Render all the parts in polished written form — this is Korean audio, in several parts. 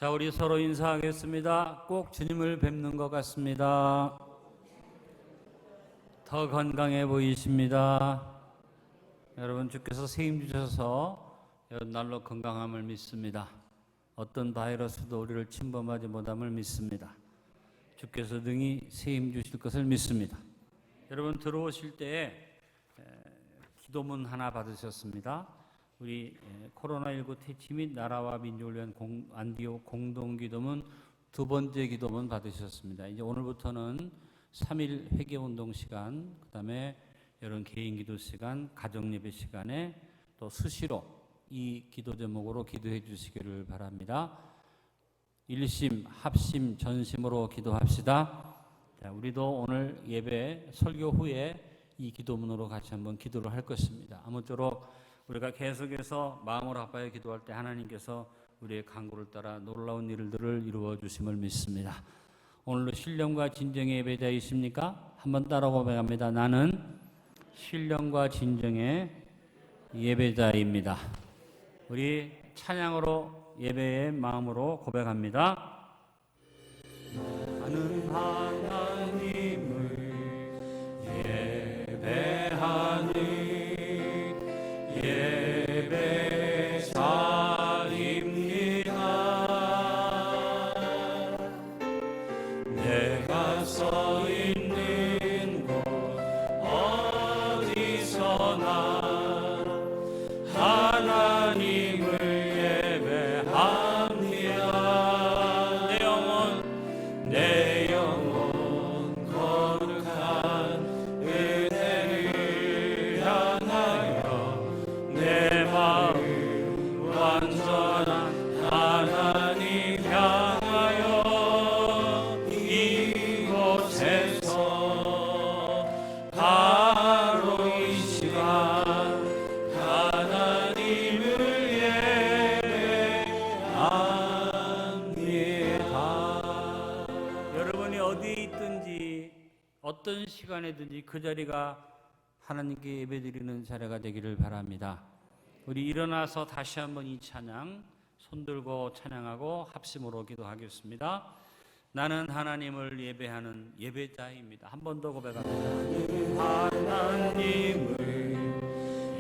자, 우리 서로 인사하겠습니다. 꼭 주님을 뵙는 것 같습니다. 더 건강해 보이십니다. 여러분, 주께서 세임 주셔서 날로 건강함을 믿습니다. 어떤 바이러스도 우리를 침범하지 못함을 믿습니다. 주께서 능히 세임 주실 것을 믿습니다. 여러분, 들어오실 때에 기도문 하나 받으셨습니다. 우리 코로나19 퇴치 및 나라와 민족을 위한 안디옥 공동기도문 두 번째 기도문 받으셨습니다. 이제 오늘부터는 3일 회개운동 시간, 그 다음에 여러분 개인기도 시간, 가정예배 시간에 또 수시로 이 기도 제목으로 기도해 주시기를 바랍니다. 일심, 합심, 전심으로 기도합시다. 자, 우리도 오늘 예배 설교 후에 이 기도문으로 같이 한번 기도를 할 것입니다. 아무쪼록 우리가 계속해서 마음을 아파해 기도할 때 하나님께서 우리의 간구를 따라 놀라운 일들을 이루어 주심을 믿습니다. 오늘도 신령과 진정의 예배자이십니까? 한번 따라 고백합니다. 나는 신령과 진정의 예배자입니다. 우리 찬양으로 예배의 마음으로 고백합니다. 나는 하나님을 예배하는 예배자입니다. 내가 서 있는 곳 어디서나 하나님을 예배합니다. 내 영혼 거룩한 은혜를 향하여 내 마음 완전한 하나님 향하여 이곳에서 바로 이 시간 하나님을 예배합니다. 여러분이 어디에 있든지 어떤 시간에든지 그 자리가 하나님께 예배드리는 자리가 되기를 바랍니다. 우리 일어나서 다시 한번 이 찬양 손들고 찬양하고 합심으로 기도하겠습니다. 나는 하나님을 예배하는 예배자입니다. 한 번 더 고백합니다. 하나님을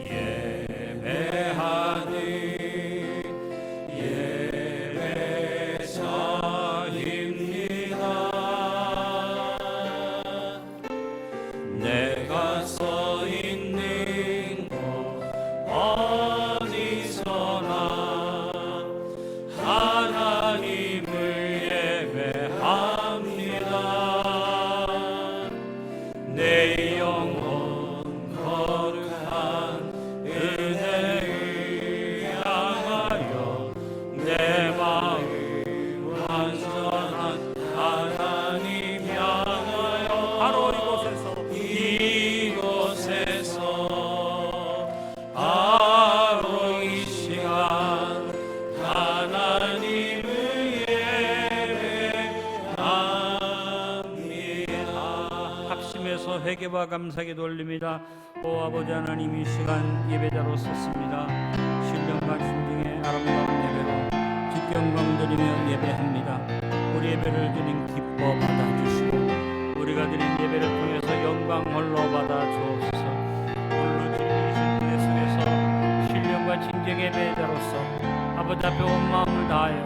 예배하는 예배자입니다. 내가 서 있는 곳 어디서나 하나님을 예배합니다. 내 영혼 거룩한 은혜를 향하여 내 마음 완전한 하나님 향하여 바로 이곳에서 바로 이 시간 하나님을 예배합니다. 합심해서 회개와 감사기 돌립니다. 오 아버지 하나님, 이 시간 예배자로 섰습니다. 신령과 진정의 아름다운 예배로 직경감 드리며 예배합니다. 우리 예배를 주님 기뻐 받아주시고 우리가 드린 예배를 통해서 영광 홀로 받아 주옵소서. 오늘로 주님이신 은혜 속에서 신령과 진정의 예배자로서 아버지 앞에 온 마음을 다하여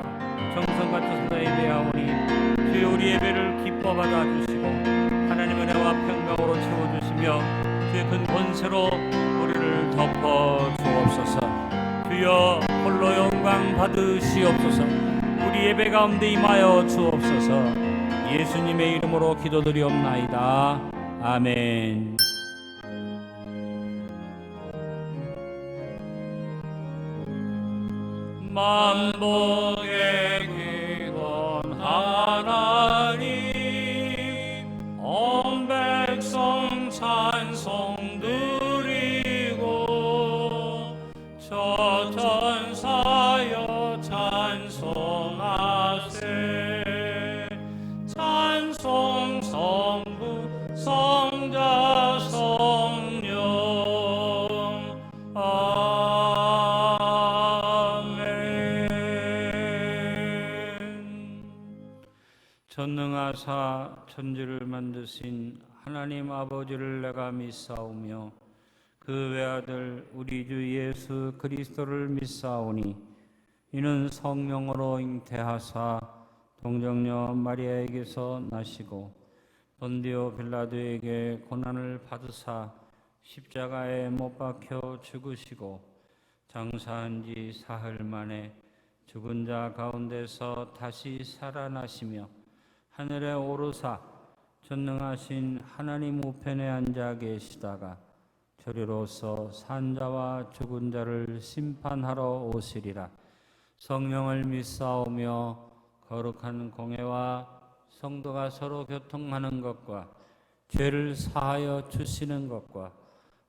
정성과 뜻으로 예배하오니 주여 우리 예배를 기뻐 받아주시고 하나님의 은혜와 평강으로 채워주시며 주의 큰 권세로 우리를 덮어 주옵소서. 주여 홀로 영광 받으시옵소서. 우리 예배 가운데 임하여 주옵소서. 예수님의 이름으로 기도드리옵나이다. 아멘. 만복의 기원 하나님, 온 백성 찬송 드리고 저 천사여 찬송하세. 찬송 성부 성자 성령 아멘. 전능하사 천지를 만드신 하나님 아버지를 내가 믿사오며 그 외아들 우리 주 예수 그리스도를 믿사오니 이는 성령으로 잉태하사 동정녀 마리아에게서 나시고 본디오 빌라도에게 고난을 받으사 십자가에 못 박혀 죽으시고 장사한 지 사흘 만에 죽은 자 가운데서 다시 살아나시며 하늘에 오르사 전능하신 하나님 우편에 앉아 계시다가 저리로서 산자와 죽은 자를 심판하러 오시리라. 성령을 믿사오며 거룩한 공회와 성도가 서로 교통하는 것과 죄를 사하여 주시는 것과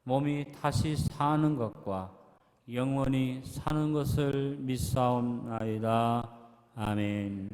몸이 다시 사는 것과 영원히 사는 것을 믿사옵나이다. 아멘.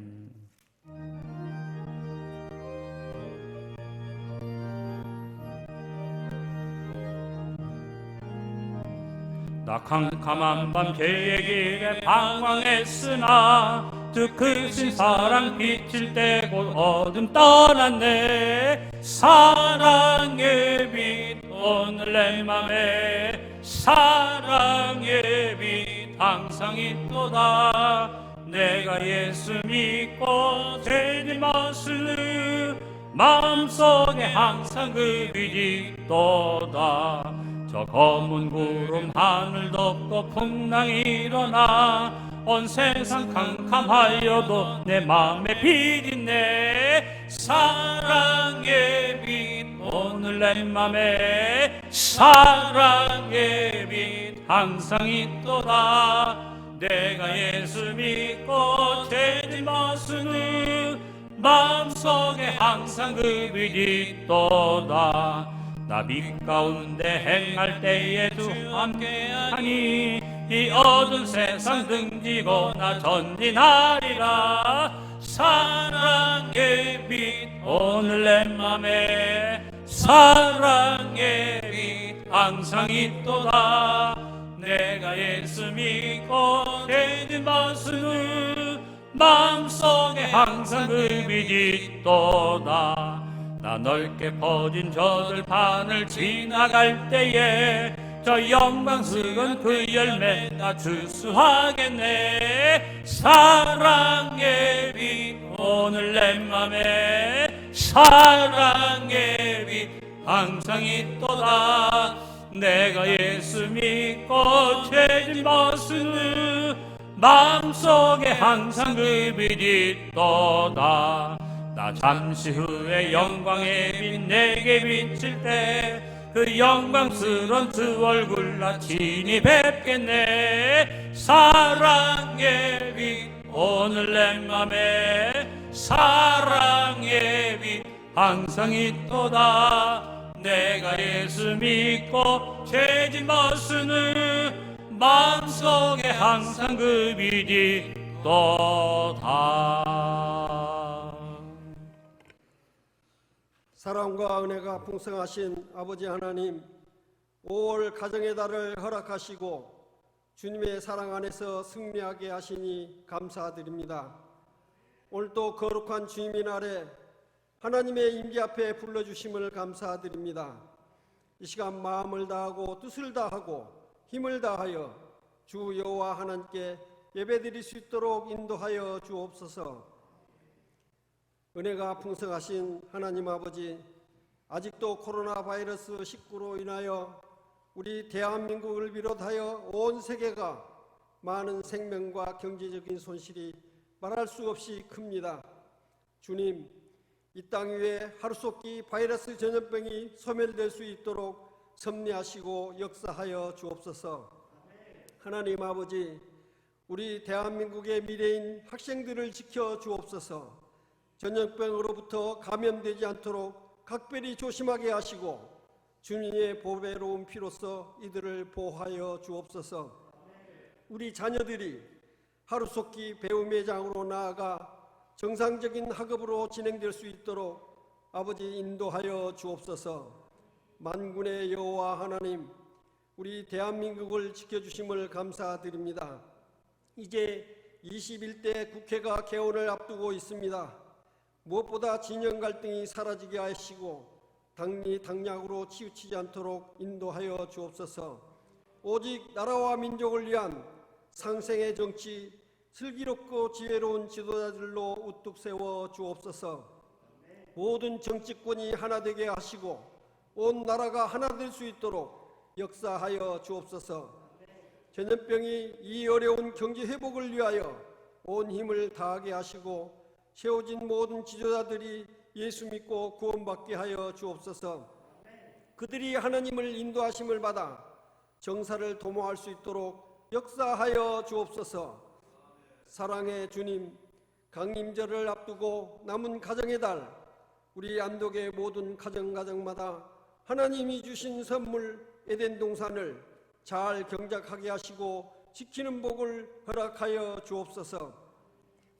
나 캄캄한 밤 죄의 길에 방황했으나 주 크신 사랑 비칠 때 곧 어둠 떠났네. 사랑의 빛 오늘 내 맘에 사랑의 빛 항상 있도다. 내가 예수 믿고 죄진 것을 마음속에 항상 그 빛이 있도다. 저 검은 구름 하늘 덮고 풍랑이 일어나 온 세상 캄캄하여도 내 맘에 빛 있네. 사랑의 빛 오늘 내 맘에 사랑의 빛 항상 있도다. 내가 예수 믿고 죄진 벗으니 마음속에 항상 그 빛이 있도다. 나 빛 가운데 행할 때에 주 함께하니 이 어두운 세상 등지고 나 전진하리라. 사랑의 빛 오늘 내 맘에 사랑의 빛 항상 있도다. 내가 예수 믿고 죄진 벗으니 마음속에 항상 그 빛이 있도다. 나 넓게 퍼진 저들 판을 지나갈 때에 저 영광스러운 그 열매 나 주수하겠네. 사랑의 빛 오늘 내 맘에 사랑의 빛 항상 있도다. 내가 예수 믿고 죄진 벗으니 마음속에 항상 그 빛이 있도다. 나 잠시 후에 영광의 빛 내게 비칠 때 그 영광스러운 주 얼굴 나 친히 뵙겠네. 사랑의 빛 오늘 내 맘에 사랑의 빛 항상 있도다. 내가 예수 믿고 죄진 벗으니 마음속에 항상 그 빛이 있도다. 사랑과 은혜가 풍성하신 아버지 하나님, 5월 가정의 달을 허락하시고 주님의 사랑 안에서 승리하게 하시니 감사드립니다. 오늘도 거룩한 주님의 날에 하나님의 임재 앞에 불러주심을 감사드립니다. 이 시간 마음을 다하고 뜻을 다하고 힘을 다하여 주 여호와 하나님께 예배드릴 수 있도록 인도하여 주옵소서. 은혜가 풍성하신 하나님 아버지, 아직도 코로나 바이러스 19로 인하여 우리 대한민국을 비롯하여 온 세계가 많은 생명과 경제적인 손실이 말할 수 없이 큽니다. 주님, 이 땅 위에 하루속히 바이러스 전염병이 소멸될 수 있도록 섭리하시고 역사하여 주옵소서. 하나님 아버지, 우리 대한민국의 미래인 학생들을 지켜 주옵소서. 전염병으로부터 감염되지 않도록 각별히 조심하게 하시고 주님의 보배로운 피로써 이들을 보호하여 주옵소서. 우리 자녀들이 하루속히 배움의 장으로 나아가 정상적인 학업으로 진행될 수 있도록 아버지 인도하여 주옵소서. 만군의 여호와 하나님, 우리 대한민국을 지켜주심을 감사드립니다. 이제 21대 국회가 개원을 앞두고 있습니다. 무엇보다 진영 갈등이 사라지게 하시고 당리 당략으로 치우치지 않도록 인도하여 주옵소서. 오직 나라와 민족을 위한 상생의 정치, 슬기롭고 지혜로운 지도자들로 우뚝 세워 주옵소서. 모든 정치권이 하나 되게 하시고 온 나라가 하나 될 수 있도록 역사하여 주옵소서. 전염병이 이 어려운 경제 회복을 위하여 온 힘을 다하게 하시고 세워진 모든 지도자들이 예수 믿고 구원받게 하여 주옵소서. 그들이 하나님을 인도하심을 받아 정사를 도모할 수 있도록 역사하여 주옵소서. 사랑의 주님, 강림절을 앞두고 남은 가정의 달, 우리 안독의 모든 가정마다 하나님이 주신 선물 에덴 동산을 잘 경작하게 하시고 지키는 복을 허락하여 주옵소서.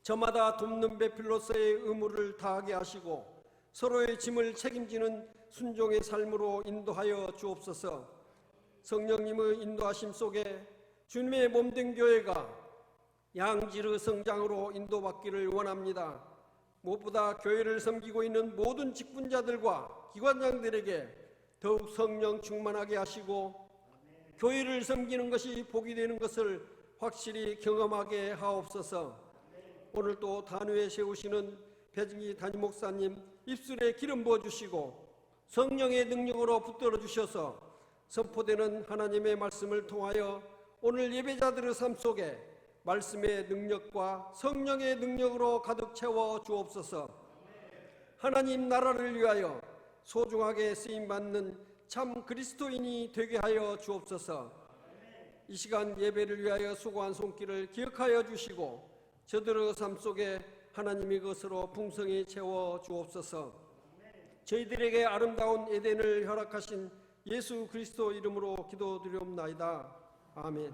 저마다 돕는 배필로서의 의무를 다하게 하시고 서로의 짐을 책임지는 순종의 삶으로 인도하여 주옵소서. 성령님의 인도하심 속에 주님의 몸된 교회가 양질의 성장으로 인도받기를 원합니다. 무엇보다 교회를 섬기고 있는 모든 직분자들과 기관장들에게 더욱 성령 충만하게 하시고 교회를 섬기는 것이 복이 되는 것을 확실히 경험하게 하옵소서. 오늘 또 단위에 세우시는 배진기 담임 목사님 입술에 기름 부어주시고 성령의 능력으로 붙들어 주셔서 선포되는 하나님의 말씀을 통하여 오늘 예배자들의 삶 속에 말씀의 능력과 성령의 능력으로 가득 채워 주옵소서. 하나님 나라를 위하여 소중하게 쓰임받는 참 그리스도인이 되게 하여 주옵소서. 이 시간 예배를 위하여 수고한 손길을 기억하여 주시고 저들의 삶 속에 하나님의 것으로 풍성히 채워 주옵소서. 저희들에게 아름다운 에덴을 허락하신 예수 그리스도 이름으로 기도드리옵나이다. 아멘.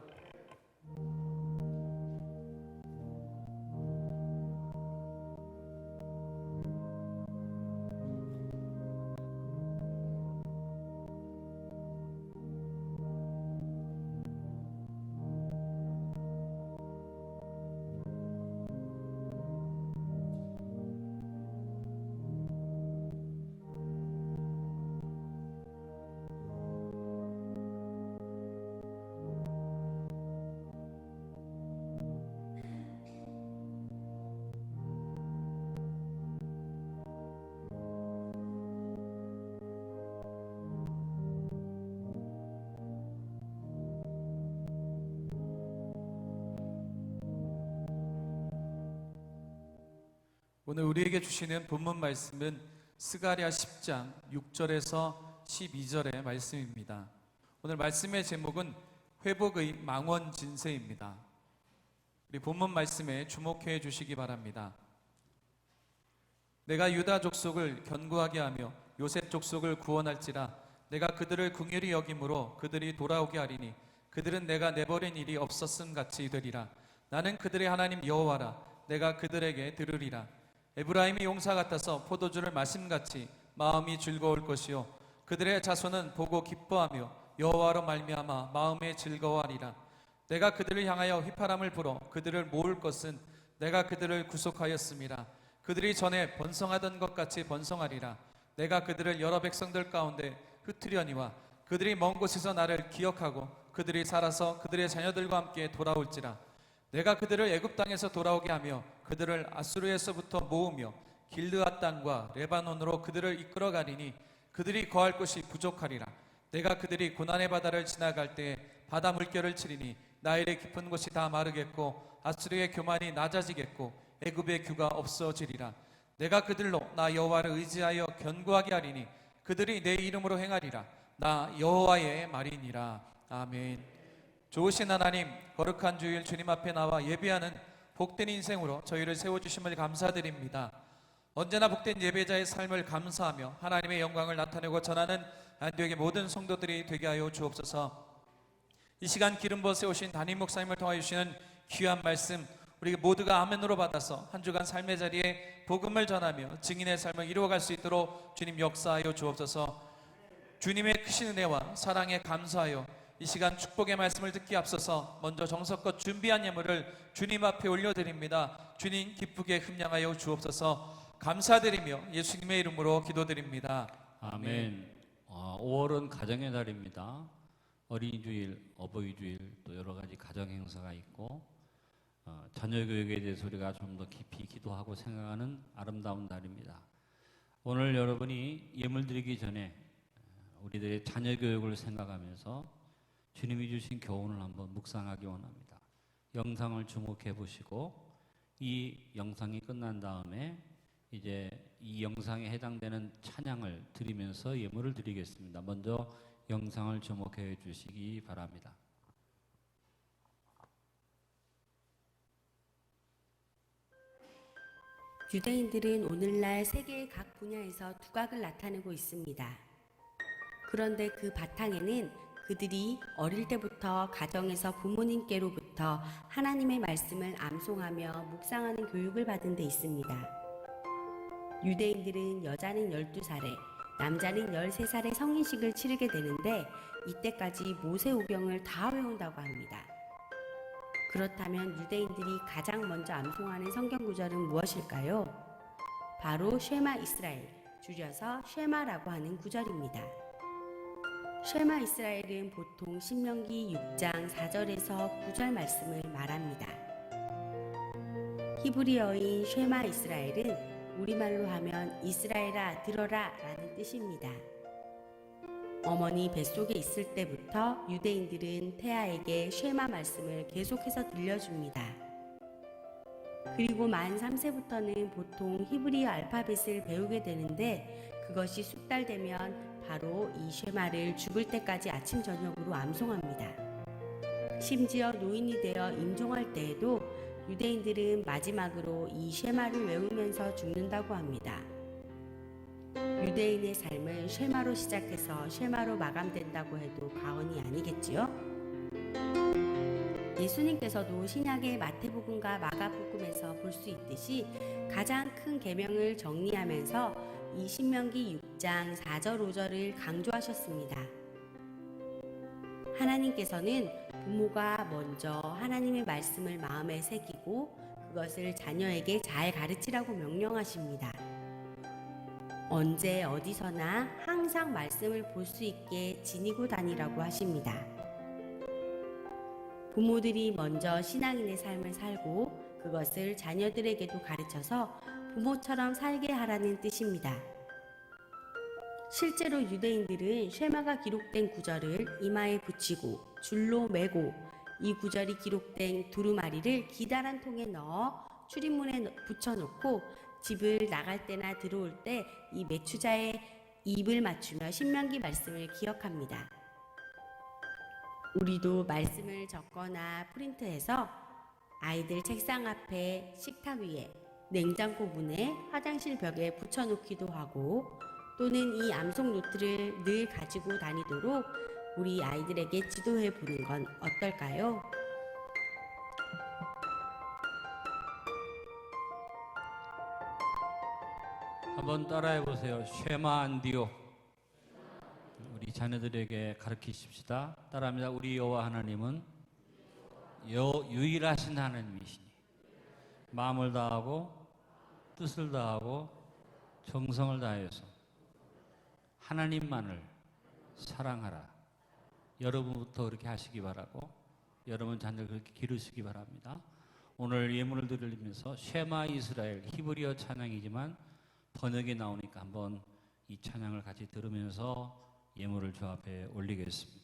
오늘 우리에게 주시는 본문 말씀은 스가랴 10장 6절에서 12절의 말씀입니다. 오늘 말씀의 제목은 회복의 망원 진세입니다. 우리 본문 말씀에 주목해 주시기 바랍니다. 내가 유다 족속을 견고하게 하며 요셉 족속을 구원할지라. 내가 그들을 긍휼히 여김으로 그들이 돌아오게 하리니 그들은 내가 내버린 일이 없었음 같이 되리라. 나는 그들의 하나님 여호와라. 내가 그들에게 들으리라. 에브라임이 용사 같아서 포도주를 마심같이 마음이 즐거울 것이요 그들의 자손은 보고 기뻐하며 여호와로 말미암아 마음에 즐거워하리라. 내가 그들을 향하여 휘파람을 불어 그들을 모을 것은 내가 그들을 구속하였음이라. 그들이 전에 번성하던 것 같이 번성하리라. 내가 그들을 여러 백성들 가운데 흩으려니와 그들이 먼 곳에서 나를 기억하고 그들이 살아서 그들의 자녀들과 함께 돌아올지라. 내가 그들을 애굽 땅에서 돌아오게 하며 그들을 아수르에서부터 모으며 길르앗 땅과 레바논으로 그들을 이끌어 가리니 그들이 거할 곳이 부족하리라. 내가 그들이 고난의 바다를 지나갈 때에 바다 물결을 치리니 나일의 깊은 곳이 다 마르겠고 아수르의 교만이 낮아지겠고 애굽의 규가 없어지리라. 내가 그들로 나 여호와를 의지하여 견고하게 하리니 그들이 내 이름으로 행하리라. 나 여호와의 말이니라. 아멘. 좋으신 하나님, 거룩한 주일 주님 앞에 나와 예배하는 복된 인생으로 저희를 세워주심을 감사드립니다. 언제나 복된 예배자의 삶을 감사하며 하나님의 영광을 나타내고 전하는 안디옥의 모든 성도들이 되게 하여 주옵소서. 이 시간 기름 부어 세우신 담임 목사님을 통하여 주시는 귀한 말씀 우리 모두가 아멘으로 받아서 한 주간 삶의 자리에 복음을 전하며 증인의 삶을 이루어갈 수 있도록 주님 역사하여 주옵소서. 주님의 크신 은혜와 사랑에 감사하여 이 시간 축복의 말씀을 듣기 앞서서 먼저 정성껏 준비한 예물을 주님 앞에 올려드립니다. 주님 기쁘게 흠양하여 주옵소서. 감사드리며 예수님의 이름으로 기도드립니다. 아멘. 5월은 가정의 달입니다. 어린이주일, 어버이주일, 또 여러 가지 가정 행사가 있고 자녀 교육에 대해서 우리가 좀 더 깊이 기도하고 생각하는 아름다운 달입니다. 오늘 여러분이 예물 드리기 전에 우리들의 자녀 교육을 생각하면서 주님이 주신 교훈을 한번 묵상하기 원합니다. 영상을 주목해 보시고 이 영상이 끝난 다음에 이제 이 영상에 해당되는 찬양을 드리면서 예물을 드리겠습니다. 먼저 영상을 주목해 주시기 바랍니다. 유대인들은 오늘날 세계의 각 분야에서 두각을 나타내고 있습니다. 그런데 그 바탕에는 그들이 어릴 때부터 가정에서 부모님께로부터 하나님의 말씀을 암송하며 묵상하는 교육을 받은 데 있습니다. 유대인들은 여자는 12살에 남자는 13살에 성인식을 치르게 되는데 이때까지 모세오경을 다 외운다고 합니다. 그렇다면 유대인들이 가장 먼저 암송하는 성경구절은 무엇일까요? 바로 쉐마 이스라엘, 줄여서 쉐마라고 하는 구절입니다. 쉐마 이스라엘은 보통 신명기 6장 4절에서 9절 말씀을 말합니다. 히브리어인 쉐마 이스라엘은 우리말로 하면 이스라엘아 들어라 라는 뜻입니다. 어머니 뱃속에 있을 때부터 유대인들은 태아에게 쉐마 말씀을 계속해서 들려줍니다. 그리고 만 3세부터는 보통 히브리어 알파벳을 배우게 되는데 그것이 숙달되면 바로 이 쉐마를 죽을 때까지 아침 저녁으로 암송합니다. 심지어 노인이 되어 임종할 때에도 유대인들은 마지막으로 이 쉐마를 외우면서 죽는다고 합니다. 유대인의 삶은 쉐마로 시작해서 쉐마로 마감된다고 해도 과언이 아니겠지요? 예수님께서도 신약의 마태복음과 마가복음에서 볼 수 있듯이 가장 큰 계명을 정리하면서 이 신명기 6장 4절 5절을 강조하셨습니다. 하나님께서는 부모가 먼저 하나님의 말씀을 마음에 새기고 그것을 자녀에게 잘 가르치라고 명령하십니다. 언제 어디서나 항상 말씀을 볼 수 있게 지니고 다니라고 하십니다. 부모들이 먼저 신앙인의 삶을 살고 그것을 자녀들에게도 가르쳐서 부모처럼 살게 하라는 뜻입니다. 실제로 유대인들은 쉐마가 기록된 구절을 이마에 붙이고 줄로 매고 이 구절이 기록된 두루마리를 기다란 통에 넣어 출입문에 붙여놓고 집을 나갈 때나 들어올 때 이 매추자의 입을 맞추며 신명기 말씀을 기억합니다. 우리도 말씀을 적거나 프린트해서 아이들 책상 앞에, 식탁 위에, 냉장고 문에, 화장실 벽에 붙여놓기도 하고 또는 이 암송 노트를 늘 가지고 다니도록 우리 아이들에게 지도해 보는 건 어떨까요? 한번 따라해 보세요. 쉐마 안디오. 우리 자녀들에게 가르치십시다. 따라합니다. 우리 여호와 하나님은 유일하신 하나님이시니 마음을 다하고 뜻을 다하고 정성을 다해서 하나님만을 사랑하라. 여러분부터 그렇게 하시기 바라고 여러분 자녀를 그렇게 기르시기 바랍니다. 오늘 예물을 드리면서 쉐마 이스라엘 히브리어 찬양이지만 번역이 나오니까 한번 이 찬양을 같이 들으면서 예물을 주 앞에 올리겠습니다.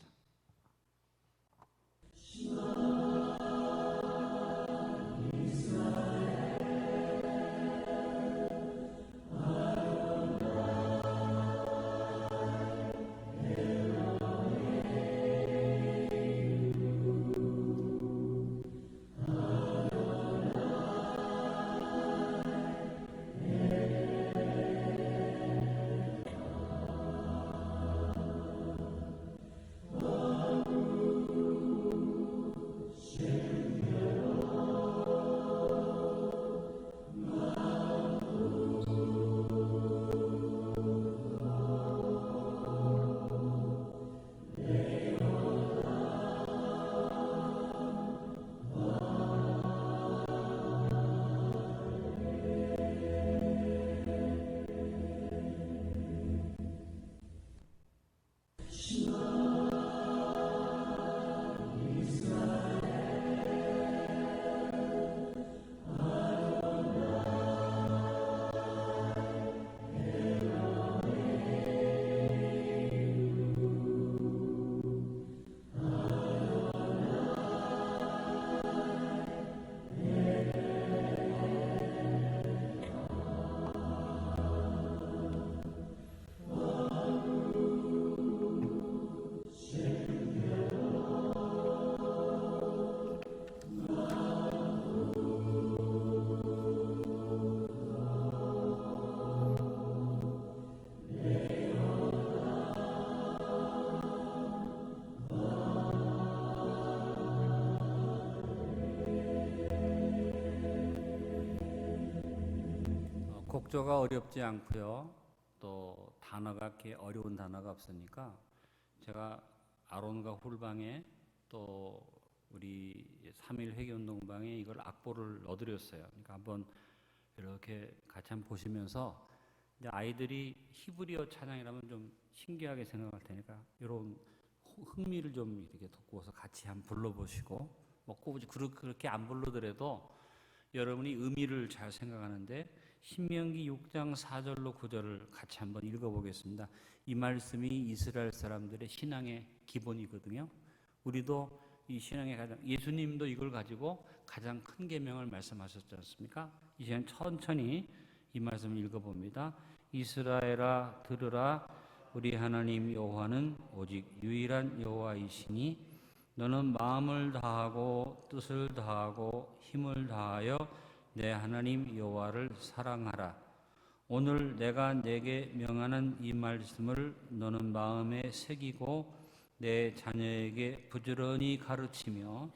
곡조가 어렵지 않고요. 또 단어가 이렇게 어려운 단어가 없으니까 제가 아론과 훌방에 또 우리 3일 회개운동방에 이걸 악보를 넣어드렸어요. 그러니까 한번 이렇게 같이 한번 보시면서 이제 아이들이 히브리어 찬양이라면 좀 신기하게 생각할 테니까 이런 흥미를 좀 이렇게 돋구어서 같이 한번 불러보시고 뭐 꼭 그렇게 안 불러더라도 여러분이 의미를 잘 생각하는데 신명기 6장 4절로 9절을 같이 한번 읽어보겠습니다. 이 말씀이 이스라엘 사람들의 신앙의 기본이거든요. 우리도 이 신앙의 가장 예수님도 이걸 가지고 가장 큰 계명을 말씀하셨지 않습니까? 이 시간 천천히 이 말씀을 읽어봅니다. 이스라엘아 들으라 우리 하나님 여호와는 오직 유일한 여호와이시니 너는 마음을 다하고 뜻을 다하고 힘을 다하여 내 하나님 여호와를 사랑하라. 오늘 내가 내게 명하는 이 말씀을 너는 마음에 새기고 내 자녀에게 부지런히 가르치며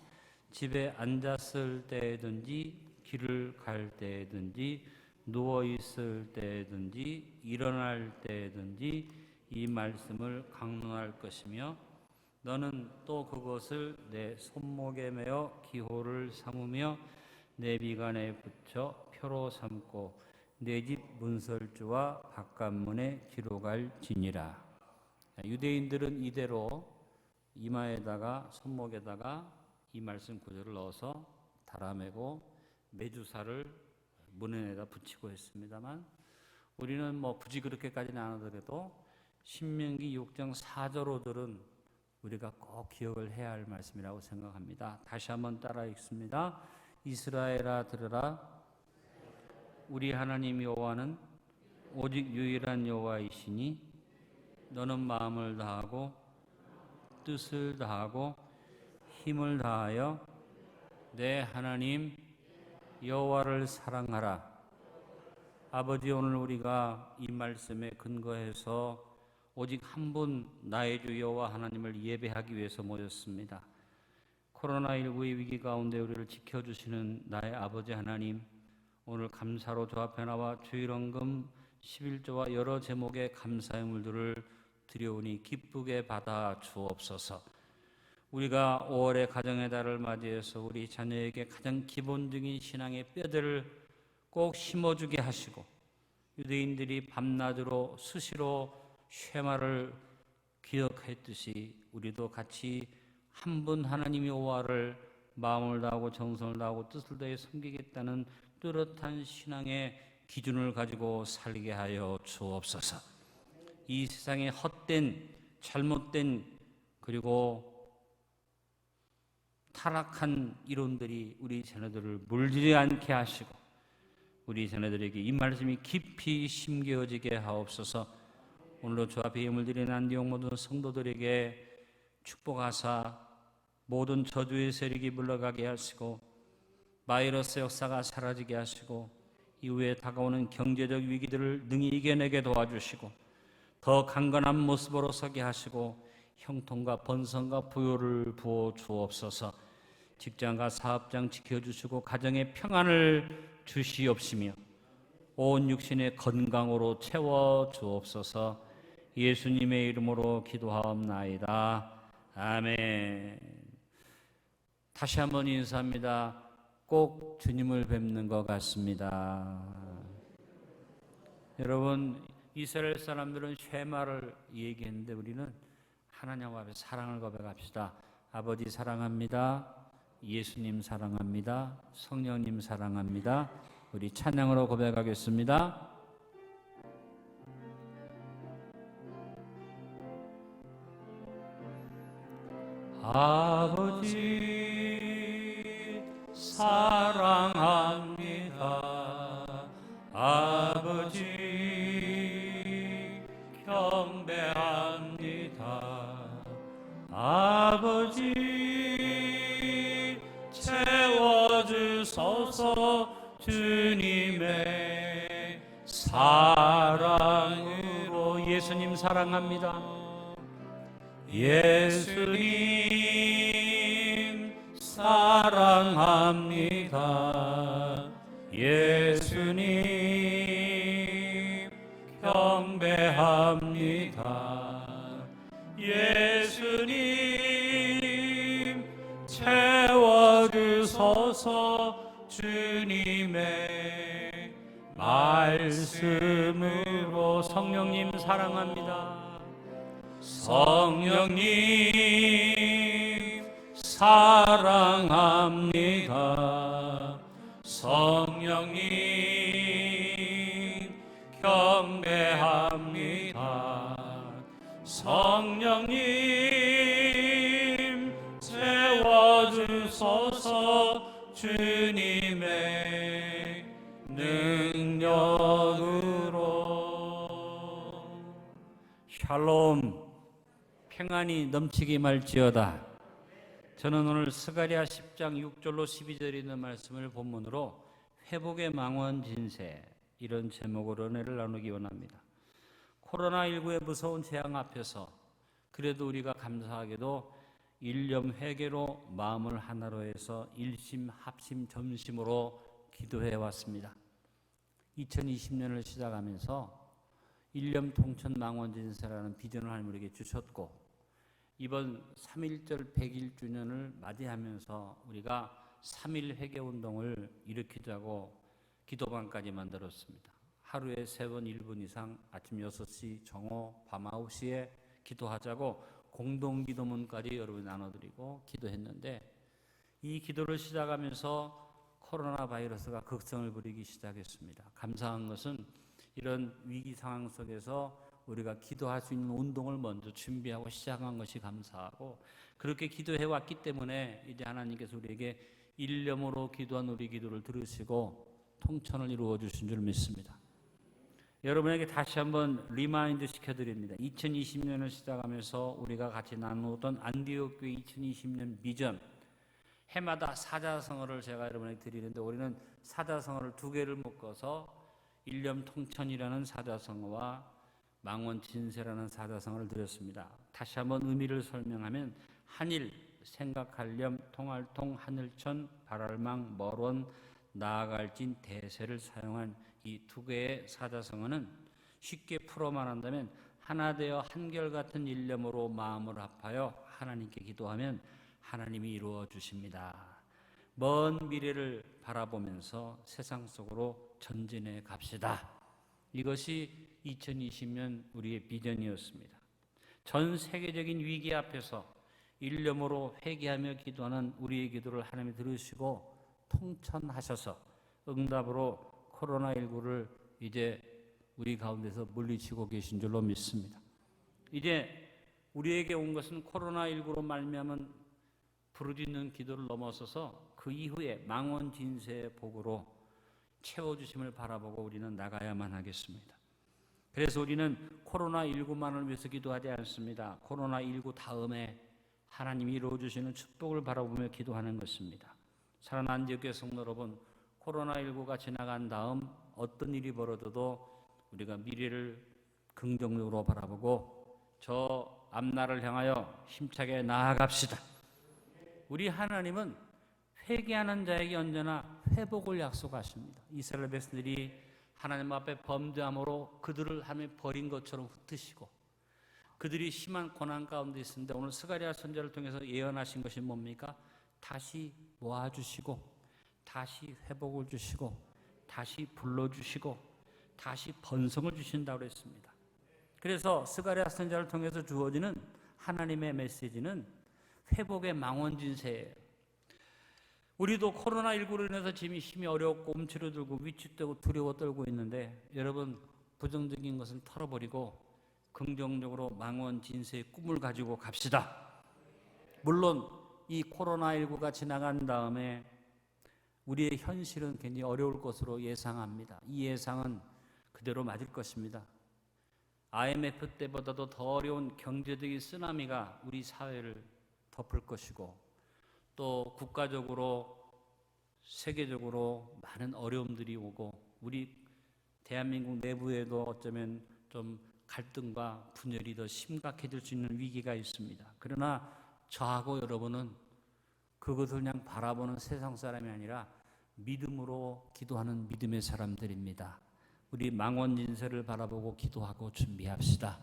집에 앉았을 때든지 길을 갈 때든지 누워 있을 때든지 일어날 때든지 이 말씀을 강론할 것이며 너는 또 그것을 내 손목에 매어 기호를 삼으며 내 비간에 붙여 표로 삼고 내 집 문설주와 바깥문에 기록할지니라. 유대인들은 이대로 이마에다가 손목에다가 이 말씀 구절을 넣어서 달아매고 매주사를 문에다 붙이고 했습니다만 우리는 뭐 굳이 그렇게까지는 안 하더라도 신명기 6장 4절 5절은 우리가 꼭 기억을 해야 할 말씀이라고 생각합니다. 다시 한번 따라 읽습니다. 이스라엘아 들으라 우리 하나님 여호와는 오직 유일한 여호와이시니 너는 마음을 다하고 뜻을 다하고 힘을 다하여 내 하나님 여호와를 사랑하라. 아버지, 오늘 우리가 이 말씀에 근거해서 오직 한 분 나의 주 여호와 하나님을 예배하기 위해서 모였습니다. 코로나19의 위기 가운데 우리를 지켜주시는 나의 아버지 하나님, 오늘 감사로 주 앞에 나와 주일헌금 11조와 여러 제목의 감사의 물들을 드려오니 기쁘게 받아 주옵소서. 우리가 5월의 가정의 달을 맞이해서 우리 자녀에게 가장 기본적인 신앙의 뼈대를 꼭 심어주게 하시고 유대인들이 밤낮으로 수시로 쉐마를 기억했듯이 우리도 같이 한 분 하나님 여호와를 마음을 다하고 정성을 다하고 뜻을 다해 섬기겠다는 뚜렷한 신앙의 기준을 가지고 살게 하여 주옵소서. 이 세상에 헛된 잘못된 그리고 타락한 이론들이 우리 자녀들을 물들지 않게 하시고 우리 자녀들에게 이 말씀이 깊이 심겨지게 하옵소서. 오늘도 주 앞에 예물 드리는 안디옥 모든 성도들에게 축복하사 모든 저주의 세력이 물러가게 하시고 바이러스 역사가 사라지게 하시고 이후에 다가오는 경제적 위기들을 능히 이겨내게 도와주시고 더 강건한 모습으로 서게 하시고 형통과 번성과 부요를 부어 주옵소서. 직장과 사업장 지켜주시고 가정의 평안을 주시옵시며 온 육신의 건강으로 채워 주옵소서. 예수님의 이름으로 기도하옵나이다. 아멘. 다시 한번 인사합니다. 꼭 주님을 뵙는 것 같습니다. 여러분, 이스라엘 사람들은 쉐마를 얘기했는데 우리는 하나님 앞에 사랑을 고백합시다. 아버지 사랑합니다. 예수님 사랑합니다. 성령님 사랑합니다. 우리 찬양으로 고백하겠습니다. 아버지 사랑합니다. 아버지 경배합니다. 아버지 채워주소서. 주님의 사랑으로 예수님 사랑합니다. 예수님 사랑합니다. 예수님 경배합니다. 예수님 채워주소서. 주님의 말씀으로. 성령님 사랑합니다. 성령님 사랑합니다. 성령님 경배합니다. 성령님 채워주소서. 주님의 능력으로. 샬롬, 평안이 넘치기 말지어다. 저는 오늘 스가랴 10장 6절로 12절에 있는 말씀을 본문으로 회복의 망원 진세, 이런 제목으로 은혜를 나누기 원합니다. 코로나19의 무서운 재앙 앞에서 그래도 우리가 감사하게도 일념 회개로 마음을 하나로 해서 일심 합심 전심으로 기도해 왔습니다. 2020년을 시작하면서 일념 통천 망원 진세라는 비전을 하나님 우리에게 주셨고, 이번 3.1절 100일주년을 맞이하면서 우리가 3.1 회개운동을 일으키자고 기도방까지 만들었습니다. 하루에 3번 1분 이상 아침 6시, 정오, 밤 9시에 기도하자고 공동기도문까지 여러분 나눠드리고 기도했는데, 이 기도를 시작하면서 코로나 바이러스가 극성을 부리기 시작했습니다. 감사한 것은 이런 위기 상황 속에서 우리가 기도할 수 있는 운동을 먼저 준비하고 시작한 것이 감사하고, 그렇게 기도해 왔기 때문에 이제 하나님께서 우리에게 일념으로 기도한 우리 기도를 들으시고 통천을 이루어 주신 줄 믿습니다. 여러분에게 다시 한번 리마인드 시켜드립니다. 2020년을 시작하면서 우리가 같이 나누던 안디옥 교회 2020년 비전, 해마다 사자성어를 제가 여러분에게 드리는데, 우리는 사자성어를 2개를 묶어서 일념 통천이라는 사자성어와 망원 진세라는 사자성어를 드렸습니다. 다시 한번 의미를 설명하면, 한일, 생각할렴, 통할통, 하늘천, 바랄망, 멀원, 나아갈진, 대세를 사용한 이 2개의 사자성어는 쉽게 풀어 말한다면, 하나 되어 한결같은 일념으로 마음을 합하여 하나님께 기도하면 하나님이 이루어 주십니다. 먼 미래를 바라보면서 세상 속으로 전진해 갑시다. 이것이 2020년 우리의 비전이었습니다. 전 세계적인 위기 앞에서 일념으로 회개하며 기도하는 우리의 기도를 하나님이 들으시고 통천하셔서 응답으로 코로나19를 이제 우리 가운데서 물리치고 계신 줄로 믿습니다. 이제 우리에게 온 것은 코로나19로 말미암은 부르짖는 기도를 넘어서서 그 이후에 망원 진세의 복으로 채워주심을 바라보고 우리는 나가야만 하겠습니다. 그래서 우리는 코로나19만을 위해서 기도하지 않습니다. 코로나19 다음에 하나님이 이루어주시는 축복을 바라보며 기도하는 것입니다. 사랑하는 안디옥교회 성도 여러분, 코로나19가 지나간 다음 어떤 일이 벌어져도 우리가 미래를 긍정적으로 바라보고 저 앞날을 향하여 힘차게 나아갑시다. 우리 하나님은 회개하는 자에게 언제나 회복을 약속하십니다. 이스라엘 백성들이 하나님 앞에 범죄함으로 그들을 하나님이 버린 것처럼 흩으시고 그들이 심한 고난 가운데 있었는데, 오늘 스가랴 선지자를 통해서 예언하신 것이 뭡니까? 다시 모아주시고 다시 회복을 주시고 다시 불러주시고 다시 번성을 주신다고 그랬습니다. 그래서 스가랴 선지자를 통해서 주어지는 하나님의 메시지는 회복의 망원진세예요. 우리도 코로나19로 인해서 지금 힘이 어렵고 움츠러들고 위축되고 두려워 떨고 있는데, 여러분 부정적인 것은 털어버리고 긍정적으로 망원진세의 꿈을 가지고 갑시다. 물론 이 코로나19가 지나간 다음에 우리의 현실은 굉장히 어려울 것으로 예상합니다. 이 예상은 그대로 맞을 것입니다. IMF 때보다도 더 어려운 경제적인 쓰나미가 우리 사회를 덮을 것이고, 또 국가적으로 세계적으로 많은 어려움들이 오고, 우리 대한민국 내부에도 어쩌면 좀 갈등과 분열이 더 심각해질 수 있는 위기가 있습니다. 그러나 저하고 여러분은 그것을 그냥 바라보는 세상 사람이 아니라 믿음으로 기도하는 믿음의 사람들입니다. 우리 망원진세를 바라보고 기도하고 준비합시다.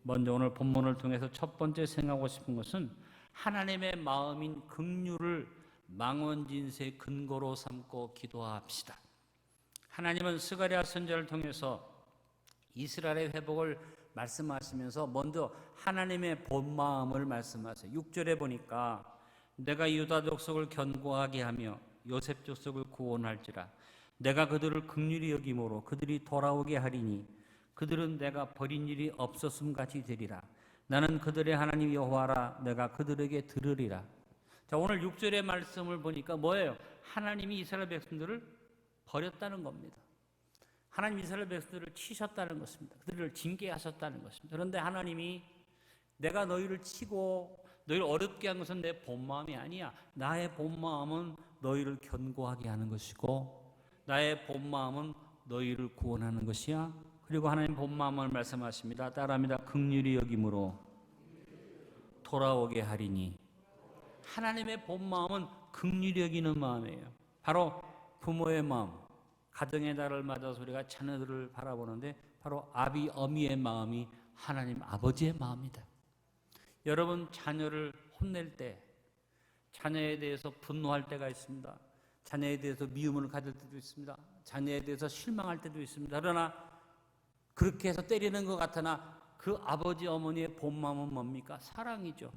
먼저 오늘 본문을 통해서 첫 번째 생각하고 싶은 것은 하나님의 마음인 긍휼을 망원진세의 근거로 삼고 기도합시다. 하나님은 스가랴 선지자를 통해서 이스라엘의 회복을 말씀하시면서 먼저 하나님의 본 마음을 말씀하세요. 6절에 보니까 내가 유다 족속을 견고하게 하며 요셉 족속을 구원할지라 내가 그들을 긍휼히 여김으로 그들이 돌아오게 하리니 그들은 내가 버린 일이 없었음 같이 되리라. 나는 그들의 하나님 여호와라. 내가 그들에게 들으리라. 자, 오늘 6절의 말씀을 보니까 뭐예요? 하나님이 이스라엘 백성들을 버렸다는 겁니다. 하나님 이스라엘 백성들을 치셨다는 것입니다. 그들을 징계하셨다는 것입니다. 그런데 하나님이 내가 너희를 치고 너희를 어렵게 한 것은 내 본 마음이 아니야. 나의 본 마음은 너희를 견고하게 하는 것이고 나의 본 마음은 너희를 구원하는 것이야. 그리고 하나님 본 마음을 말씀하십니다. 따라합니다. 긍휼히 여김으로 돌아오게 하리니. 하나님의 본 마음은 긍휼히 여기는 마음이에요. 바로 부모의 마음, 가정의 달을 맞아서 우리가 자녀들을 바라보는데 바로 아비 어미의 마음이 하나님 아버지의 마음이다. 여러분 자녀를 혼낼 때 자녀에 대해서 분노할 때가 있습니다. 자녀에 대해서 미움을 가질 때도 있습니다. 자녀에 대해서 실망할 때도 있습니다. 그러나 그렇게 해서 때리는 것 같으나 그 아버지 어머니의 본 마음은 뭡니까? 사랑이죠.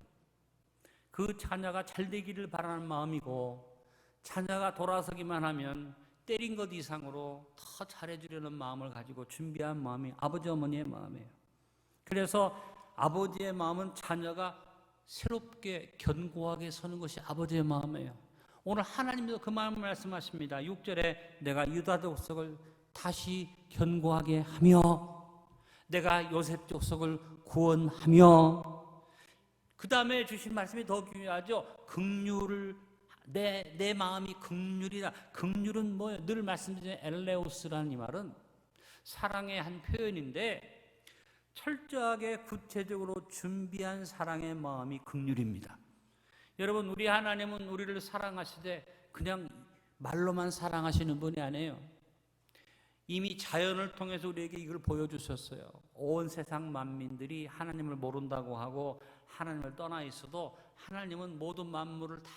그 자녀가 잘 되기를 바라는 마음이고 자녀가 돌아서기만 하면 때린 것 이상으로 더 잘해주려는 마음을 가지고 준비한 마음이 아버지 어머니의 마음이에요. 그래서 아버지의 마음은 자녀가 새롭게 견고하게 서는 것이 아버지의 마음이에요. 오늘 하나님도 그 마음을 말씀하십니다. 6절에 내가 유다 족속을 다시 견고하게 하며 내가 요셉 족속을 구원하며 그 다음에 주신 말씀이 더 중요하죠. 긍휼을 내 마음이 긍휼이라. 긍휼은 뭐예요? 늘 말씀드리는 엘레우스라는 이 말은 사랑의 한 표현인데 철저하게 구체적으로 준비한 사랑의 마음이 긍휼입니다. 여러분 우리 하나님은 우리를 사랑하시되 그냥 말로만 사랑하시는 분이 아니에요. 이미 자연을 통해서 우리에게 이걸 보여주셨어요. 온 세상 만민들이 하나님을 모른다고 하고 하나님을 떠나 있어도 하나님은 모든 만물을 다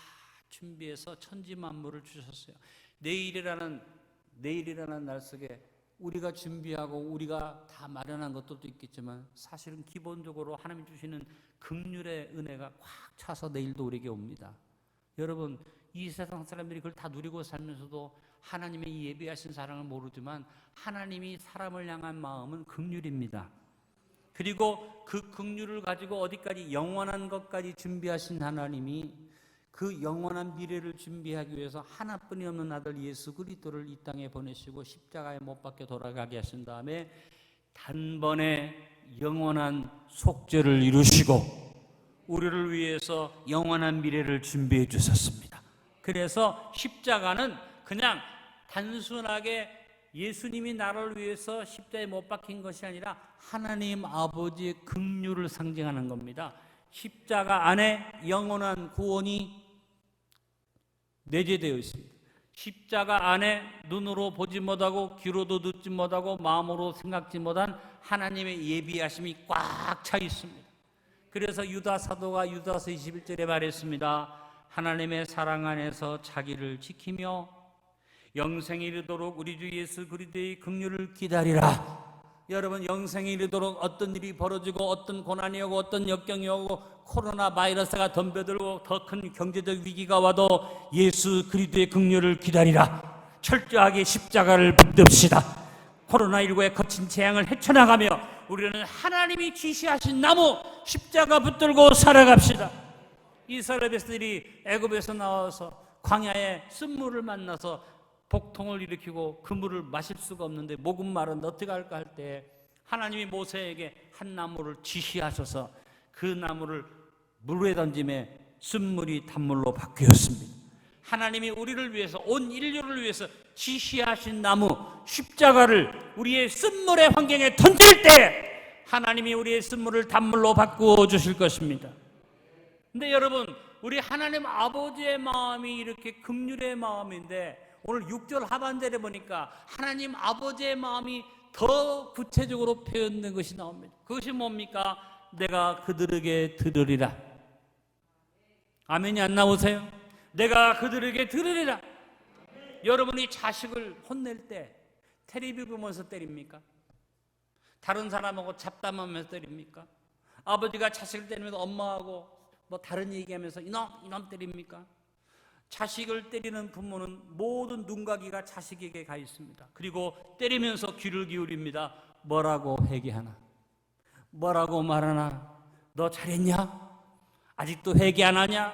준비해서 천지 만물을 주셨어요. 내일이라는 날 속에 우리가 준비하고 우리가 다 마련한 것들도 있겠지만 사실은 기본적으로 하나님 주시는 긍휼의 은혜가 꽉 차서 내일도 우리에게 옵니다. 여러분 이 세상 사람들이 그걸 다 누리고 살면서도 하나님의 예비하신 사랑을 모르지만 하나님이 사람을 향한 마음은 긍휼입니다. 그리고 그 긍휼을 가지고 어디까지 영원한 것까지 준비하신 하나님이 그 영원한 미래를 준비하기 위해서 하나뿐이 없는 아들 예수 그리스도를 이 땅에 보내시고 십자가에 못 박혀 돌아가게 하신 다음에 단번에 영원한 속죄를 이루시고 우리를 위해서 영원한 미래를 준비해 주셨습니다. 그래서 십자가는 그냥 단순하게 예수님이 나를 위해서 십자가에 못 박힌 것이 아니라 하나님 아버지의 긍휼을 상징하는 겁니다. 십자가 안에 영원한 구원이 내재되어 있습니다. 십자가 안에 눈으로 보지 못하고 귀로도 듣지 못하고 마음으로 생각지 못한 하나님의 예비하심이 꽉 차 있습니다. 그래서 유다 사도가 유다서 21절에 말했습니다. 하나님의 사랑 안에서 자기를 지키며 영생에 이르도록 우리 주 예수 그리스도의 긍휼을 기다리라. 여러분 영생에 이르도록 어떤 일이 벌어지고 어떤 고난이 오고 어떤 역경이 오고 코로나 바이러스가 덤벼들고 더 큰 경제적 위기가 와도 예수 그리스도의 긍휼을 기다리라. 철저하게 십자가를 붙듭시다. 코로나19의 거친 재앙을 헤쳐나가며 우리는 하나님이 지시하신 나무 십자가 붙들고 살아갑시다. 이스라엘 백성들이 애굽에서 나와서 광야에 쓴물을 만나서 복통을 일으키고 그 물을 마실 수가 없는데 목은 마른데 어떻게 할까 할 때 하나님이 모세에게 한 나무를 지시하셔서 그 나무를 물에 던짐에 쓴물이 단물로 바뀌었습니다. 하나님이 우리를 위해서 온 인류를 위해서 지시하신 나무 십자가를 우리의 쓴물의 환경에 던질 때 하나님이 우리의 쓴물을 단물로 바꾸어 주실 것입니다. 근데 여러분 우리 하나님 아버지의 마음이 이렇게 긍휼의 마음인데 오늘 6절 하반절에 보니까 하나님 아버지의 마음이 더 구체적으로 표현된 것이 나옵니다. 그것이 뭡니까? 내가 그들에게 들으리라. 아멘이 안 나오세요? 내가 그들에게 들으리라. 여러분이 자식을 혼낼 때 테레비 보면서 때립니까? 다른 사람하고 잡담하면서 때립니까? 아버지가 자식을 때리면서 엄마하고 뭐 다른 얘기하면서 이놈 때립니까? 자식을 때리는 부모는 모든 눈과 귀가 자식에게 가 있습니다. 그리고 때리면서 귀를 기울입니다. 뭐라고 회개하나? 뭐라고 말하나? 너 잘했냐? 아직도 회개 안 하냐?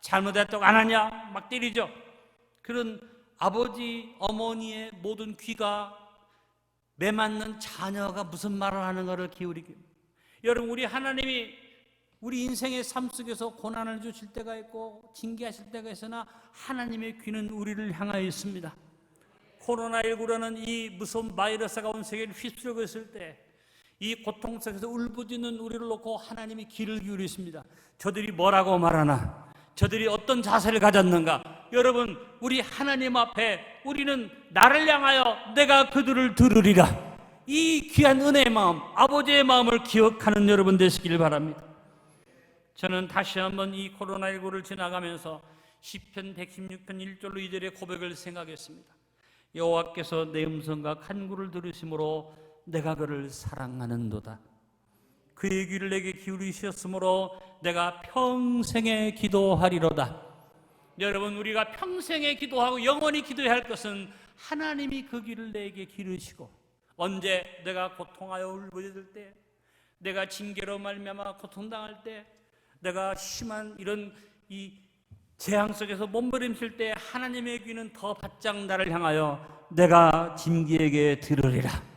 잘못했다고 안 하냐? 막 때리죠. 그런 아버지, 어머니의 모든 귀가 매맞는 자녀가 무슨 말을 하는가를 기울이게. 여러분, 우리 하나님이 우리 인생의 삶 속에서 고난을 주실 때가 있고 징계하실 때가 있으나 하나님의 귀는 우리를 향하여 있습니다. 코로나19라는 이 무서운 바이러스가 온 세계를 휩쓸고 있을 때 이 고통 속에서 울부짖는 우리를 놓고 하나님이 귀를 기울이십니다. 저들이 뭐라고 말하나? 저들이 어떤 자세를 가졌는가? 여러분, 우리 하나님 앞에 우리는 나를 향하여 내가 그들을 들으리라. 이 귀한 은혜의 마음, 아버지의 마음을 기억하는 여러분 되시길 바랍니다. 저는 다시 한번 이 코로나19를 지나가면서 시편 116편 1절로 2절의 고백을 생각했습니다. 여호와께서 내 음성과 간구를 들으심으로 내가 그를 사랑하는도다. 그의 귀를 내게 기울이셨으므로 내가 평생에 기도하리로다. 여러분, 우리가 평생에 기도하고 영원히 기도해야 할 것은 하나님이 그 귀를 내게 기르시고, 언제 내가 고통하여 울부짖을 때, 내가 징계로 말미암아 고통당할 때, 내가 심한 이런 이 재앙 속에서 몸부림칠 때 하나님의 귀는 더 바짝 나를 향하여 내가 진기에게 들으리라.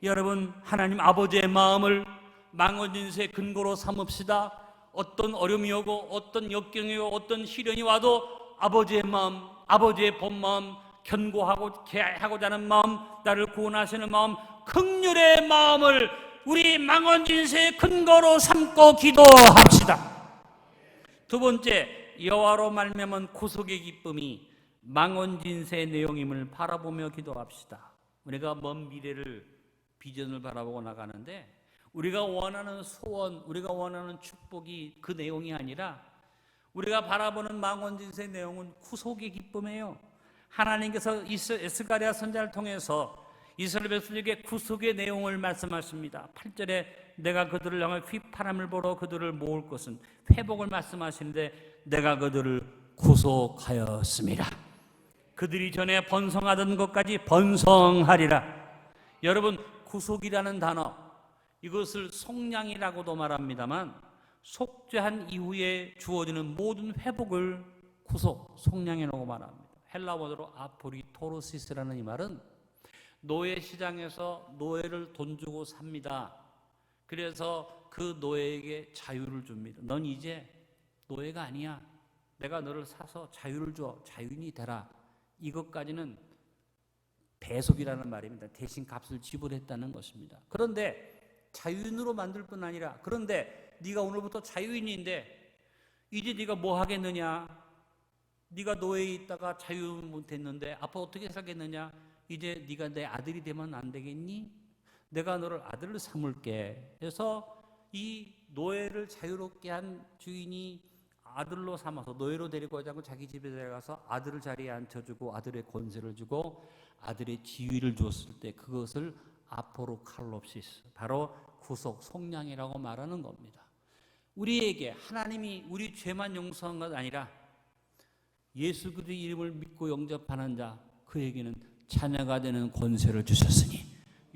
여러분, 하나님 아버지의 마음을 망언진세의 근거로 삼읍시다. 어떤 어려움이 오고 어떤 역경이 오고 어떤 시련이 와도 아버지의 마음, 아버지의 본 마음, 견고하고자 하는 마음, 나를 구원하시는 마음, 긍휼의 마음을 우리 망언진세의 근거로 삼고 기도합시다. 두 번째, 여호와로 말미암은 구속의 기쁨이 망언진세의 내용임을 바라보며 기도합시다. 우리가 먼 미래를 비전을 바라보고 나가는데 우리가 원하는 소원, 우리가 원하는 축복이 그 내용이 아니라 우리가 바라보는 망언진세의 내용은 구속의 기쁨이에요. 하나님께서 에스가랴 선지자를 통해서 이스라엘 백성에게 구속의 내용을 말씀하십니다. 8절에 내가 그들을 향해 휘파람을 불어 그들을 모을 것은, 회복을 말씀하시는데 내가 그들을 구속하였습니다. 그들이 전에 번성하던 것까지 번성하리라. 여러분, 구속이라는 단어, 이것을 속량이라고도 말합니다만 속죄한 이후에 주어지는 모든 회복을 구속, 속량이라고 말합니다. 헬라어로 아포리토로시스라는 이 말은 노예 시장에서 노예를 돈 주고 삽니다. 그래서 그 노예에게 자유를 줍니다. 넌 이제 노예가 아니야. 내가 너를 사서 자유를 줘. 자유인이 되라. 이것까지는 배속이라는 말입니다. 대신 값을 지불했다는 것입니다. 그런데 자유인으로 만들 뿐 아니라, 그런데 네가 오늘부터 자유인인데 이제 네가 뭐 하겠느냐? 네가 노예에 있다가 자유 못했는데 앞으로 어떻게 살겠느냐? 이제 네가 내 아들이 되면 안 되겠니? 내가 너를 아들로 삼을게. 그래서 이 노예를 자유롭게 한 주인이 아들로 삼아서 노예로 데리고 오지 않고 자기 집에 데려가서 아들을 자리에 앉혀주고 아들의 권세를 주고 아들의 지위를 주었을 때 그것을 아포로칼롭시스, 바로 구속, 속량이라고 말하는 겁니다. 우리에게 하나님이 우리 죄만 용서한 것 아니라 예수 그리스도의 이름을 믿고 영접하는 자, 그에게는 자녀가 되는 권세를 주셨으니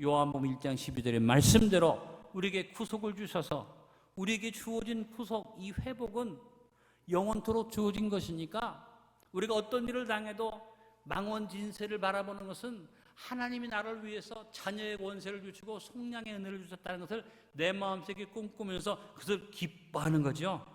요한복음 1장 12절의 말씀대로 우리에게 구속을 주셔서 우리에게 주어진 구속, 이 회복은 영원토록 주어진 것이니까 우리가 어떤 일을 당해도 망언진세를 바라보는 것은 하나님이 나를 위해서 자녀의 권세를 주시고 속량의 은혜를 주셨다는 것을 내 마음속에 꿈꾸면서 그것을 기뻐하는 거죠.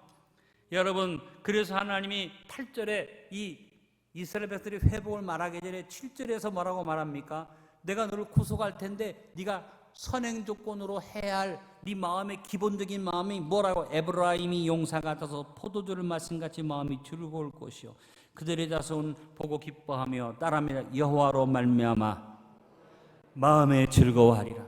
여러분, 그래서 하나님이 8절에 이 이스라엘 백성들이 회복을 말하기 전에 7절에서 뭐라고 말합니까? 내가 너를 구속할 텐데 네가 선행 조건으로 해야 할 네 마음의 기본적인 마음이 뭐라고? 에브라임이 용사 같아서 포도주를 마신 같이 마음이 즐거울 것이요 그들의 자손 보고 기뻐하며 따라합니다. 여호와로 말미암아 마음에 즐거워하리라.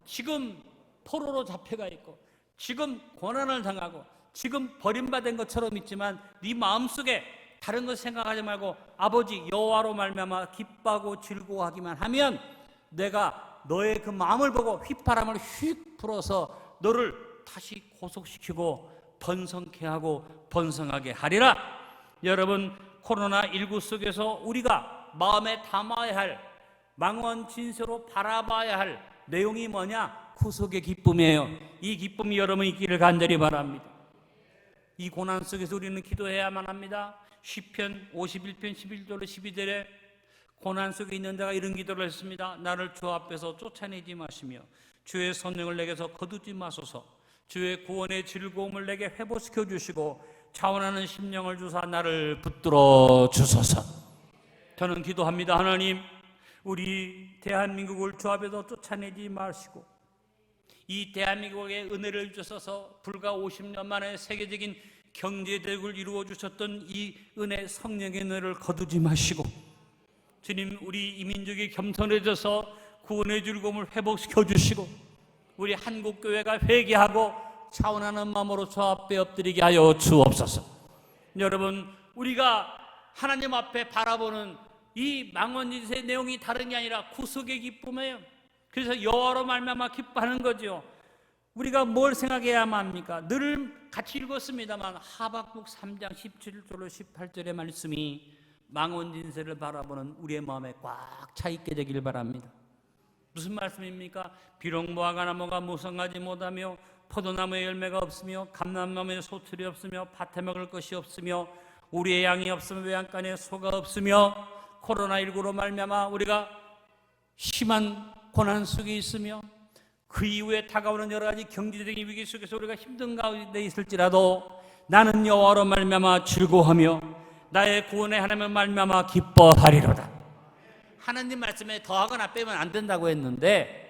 지금 포로로 잡혀가 있고 지금 고난을 당하고 지금 버림받은 것처럼 있지만 네 마음속에 다른 것 생각하지 말고 아버지 여호와로 말미암아 기뻐하고 즐거워하기만 하면 내가 너의 그 마음을 보고 휘파람을 휙 불어서 너를 다시 고속시키고 번성케 하고 번성하게 하리라. 여러분, 코로나19 속에서 우리가 마음에 담아야 할, 망원진세로 바라봐야 할 내용이 뭐냐? 구속의 기쁨이에요. 이 기쁨이 여러분 있기를 간절히 바랍니다. 이 고난 속에서 우리는 기도해야만 합니다. 시편 51편 11절로 12절에 고난 속에 있는 자가 이런 기도를 했습니다. 나를 주 앞에서 쫓아내지 마시며 주의 성령을 내게서 거두지 마소서. 주의 구원의 즐거움을 내게 회복시켜 주시고 차원하는 심령을 주사 나를 붙들어 주소서. 저는 기도합니다. 하나님, 우리 대한민국을 주 앞에서 쫓아내지 마시고 이 대한민국에 은혜를 주셔서 불과 50년 만에 세계적인 경제대국을 이루어 주셨던 이 은혜, 성령의 은혜를 거두지 마시고 주님, 우리 이 민족이 겸손해져서 구원의 즐거움을 회복시켜 주시고 우리 한국교회가 회개하고 차원하는 마음으로 주 앞에 엎드리게 하여 주옵소서. 여러분, 우리가 하나님 앞에 바라보는 이 망원진세의 내용이 다른 게 아니라 구속의 기쁨이에요. 그래서 여호와로 말미암아 기뻐하는 거죠. 우리가 뭘 생각해야만 합니까? 늘 같이 읽었습니다만 하박국 3장 17절로 18절의 말씀이 망원진세를 바라보는 우리의 마음에 꽉 차 있게 되길 바랍니다. 무슨 말씀입니까? 비록 무화과 나무가 무성하지 못하며 포도나무에 열매가 없으며 감람나무에 소출이 없으며 밭에 먹을 것이 없으며 우리의 양이 없으며 외양간에 소가 없으며 코로나19로 말미암아 우리가 심한 고난 속에 있으며 그 이후에 다가오는 여러 가지 경제적인 위기 속에서 우리가 힘든 가운데 있을지라도 나는 여호와로 말미암아 즐거워하며 나의 구원의 하나님을 말미암아 기뻐하리로다. 하나님 말씀에 더하거나 빼면 안 된다고 했는데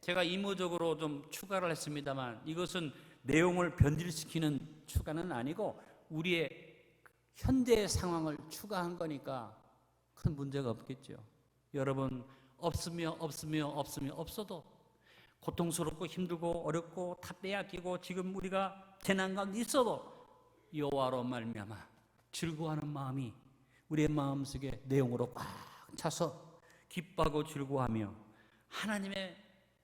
제가 의무적으로 좀 추가를 했습니다만 이것은 내용을 변질시키는 추가는 아니고 우리의 현재의 상황을 추가한 거니까 큰 문제가 없겠죠. 여러분, 없어도 고통스럽고 힘들고 어렵고 다 빼앗기고 지금 우리가 재난 가운데 있어도 여호와로 말미암아 즐거워하는 마음이 우리의 마음속에 내용으로 꽉 차서 기뻐하고 즐거워하며 하나님의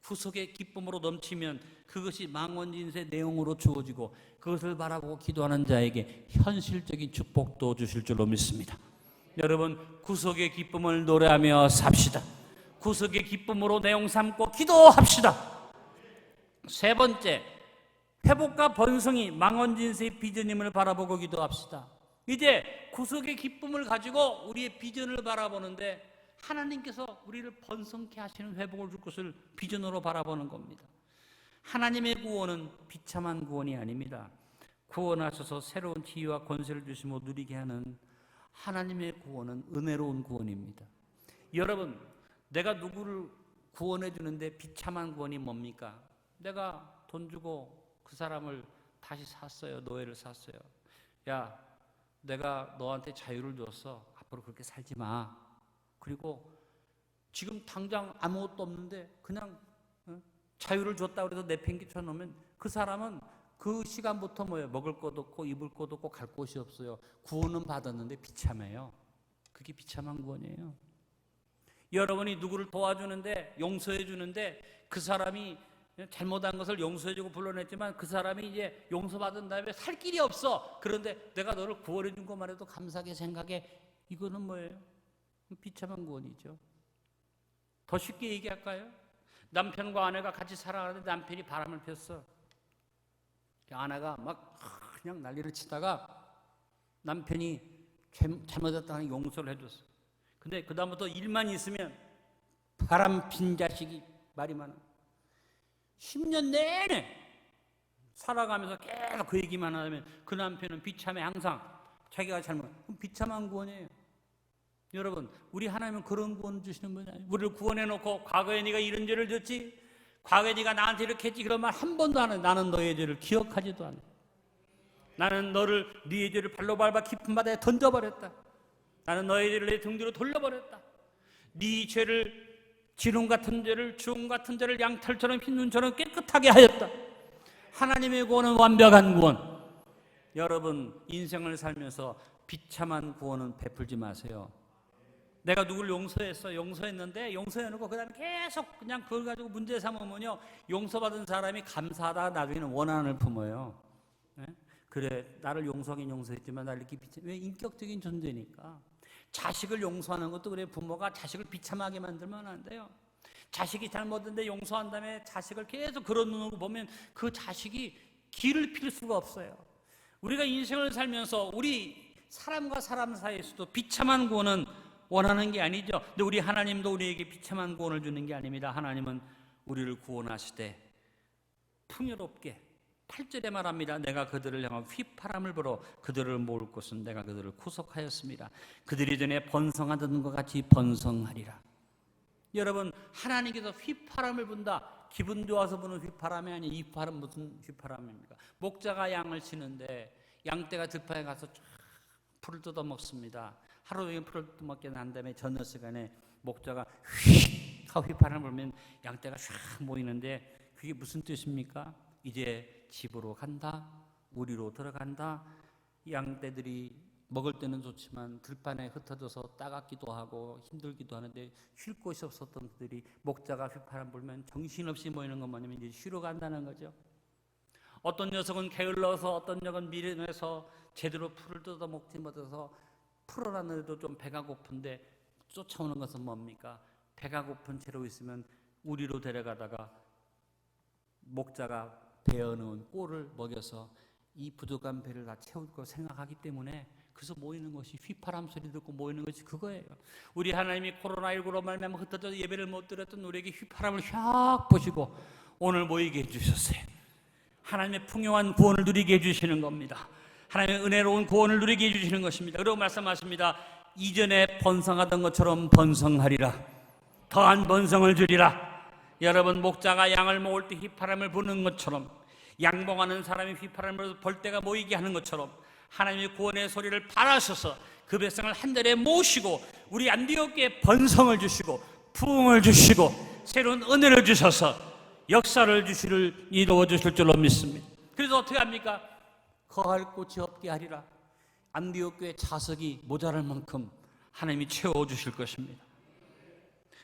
구속의 기쁨으로 넘치면 그것이 망원진세 내용으로 주어지고 그것을 바라보고 기도하는 자에게 현실적인 축복도 주실 줄로 믿습니다. 여러분, 구속의 기쁨을 노래하며 삽시다. 구속의 기쁨으로 내용 삼고 기도합시다. 세 번째, 회복과 번성이 망원진세의 비전임을 바라보고 기도합시다. 이제 구속의 기쁨을 가지고 우리의 비전을 바라보는데 하나님께서 우리를 번성케 하시는 회복을 줄 것을 비전으로 바라보는 겁니다. 하나님의 구원은 비참한 구원이 아닙니다. 구원하셔서 새로운 지위와 권세를 주시며 누리게 하는 하나님의 구원은 은혜로운 구원입니다. 여러분, 내가 누구를 구원해 주는데 비참한 구원이 뭡니까? 내가 돈 주고 그 사람을 다시 샀어요. 노예를 샀어요. 야, 내가 너한테 자유를 줬어. 앞으로 그렇게 살지 마. 그리고 지금 당장 아무것도 없는데 그냥 자유를 줬다고 해서 내팽개쳐 놓으면 그 사람은 그 시간부터 뭐예요? 먹을 것도 없고 입을 것도 없고 갈 곳이 없어요. 구원은 받았는데 비참해요. 그게 비참한 구원이에요. 여러분이 누구를 도와주는데 용서해 주는데 그 사람이 잘못한 것을 용서해주고 불러냈지만 그 사람이 이제 용서받은 다음에 살 길이 없어. 그런데 내가 너를 구원해 준 것만 해도 감사하게 생각해. 이거는 뭐예요? 비참한 구원이죠. 더 쉽게 얘기할까요? 남편과 아내가 같이 살아가는데 남편이 바람을 폈어. 아내가 막 그냥 난리를 치다가 남편이 잘못했다는 용서를 해줬어. 근데 그 다음부터 일만 있으면 바람 핀 자식이 말이 많아. 10년 내내 살아가면서 계속 그 얘기만 하면 그 남편은 비참해. 항상 자기가 잘못. 그럼 비참한 구원이에요. 여러분, 우리 하나님은 그런 구원 주시는 분이 아니에요. 우리를 구원해놓고 과거에 네가 이런 죄를 졌지, 과거에 네가 나한테 이렇게 했지, 그런 말 한 번도 안 해. 나는 너의 죄를 기억하지도 않아. 나는 너를 네의 죄를 발로 밟아 깊은 바다에 던져버렸다. 나는 너의 죄를 내 등 뒤로 돌려버렸다. 네 죄를 지름 같은 죄를 주홍 같은 죄를 양털처럼 흰 눈처럼 깨끗하게 하였다. 하나님의 구원은 완벽한 구원. 여러분 인생을 살면서 비참한 구원은 베풀지 마세요. 내가 누굴 용서했는데 용서해놓고 그 다음에 계속 그냥 그걸 가지고 문제 삼으면요, 용서받은 사람이 감사하다가 나중에는 원한을 품어요. 네? 그래, 나를 용서하긴 용서했지만 나를 이렇게 왜 인격적인 존재니까. 자식을 용서하는 것도 그래, 부모가 자식을 비참하게 만들면 안 돼요. 자식이 잘못했는데 용서한 다음에 자식을 계속 그런 눈으로 보면 그 자식이 길을 필 수가 없어요. 우리가 인생을 살면서 우리 사람과 사람 사이에서도 비참한 구원은 원하는 게 아니죠. 근데 우리 하나님도 우리에게 비참한 구원을 주는 게 아닙니다. 하나님은 우리를 구원하시되 풍요롭게 8절에 말합니다. 내가 그들을 향한 휘파람을 불어 그들을 모을 곳은 내가 그들을 구속하였습니다. 그들이 전에 번성하던 것 같이 번성하리라. 여러분, 하나님께서 휘파람을 분다. 기분 좋아서 부는 휘파람이 아니에요. 이 휘파람 무슨 휘파람입니까? 목자가 양을 치는데 양떼가 들판에 가서 쫙 풀을 뜯어 먹습니다. 하루 종일 풀을 뜯어먹게 난 다음에 저녁 시간에 목자가 휙 하고 휘파람을 불면 양떼가 쫙 모이는데 그게 무슨 뜻입니까? 이제 집으로 간다, 우리로 들어간다. 양떼들이 먹을 때는 좋지만 들판에 흩어져서 따갑기도 하고 힘들기도 하는데 쉴 곳이 없었던 그들이 목자가 휘파람 불면 정신없이 모이는 건 뭐냐면 이제 쉬러 간다는 거죠. 어떤 녀석은 게을러서, 어떤 녀석은 미련해서 제대로 풀을 뜯어 먹지 못해서 풀어놨는데도 좀 배가 고픈데 쫓아오는 것은 뭡니까? 배가 고픈 채로 있으면 우리로 데려가다가 목자가 베어놓은 꼴을 먹여서 이 부족한 배를 다 채울 거 생각하기 때문에 그래서 모이는 것이 휘파람 소리 듣고 모이는 것이 그거예요. 우리 하나님이 코로나19로 말미암아 흩어져서 예배를 못 드렸던 우리에게 휘파람을 휙 보시고 오늘 모이게 해주셨어요. 하나님의 풍요한 구원을 누리게 해주시는 겁니다. 하나님의 은혜로운 구원을 누리게 해주시는 것입니다. 그리고 말씀하십니다. 이전에 번성하던 것처럼 번성하리라. 더한 번성을 주리라. 여러분, 목자가 양을 모을 때 휘파람을 부는 것처럼, 양봉하는 사람이 휘파람을 불어서 벌떼가 모이게 하는 것처럼 하나님의 구원의 소리를 발하셔서 그 백성을 한자리에 모으시고 우리 안디옥교에 번성을 주시고 부흥을 주시고 새로운 은혜를 주셔서 역사를 이루어 주실 줄로 믿습니다. 그래서 어떻게 합니까? 거할 곳이 없게 하리라. 안디옥교회 자석이 모자랄 만큼 하나님이 채워주실 것입니다.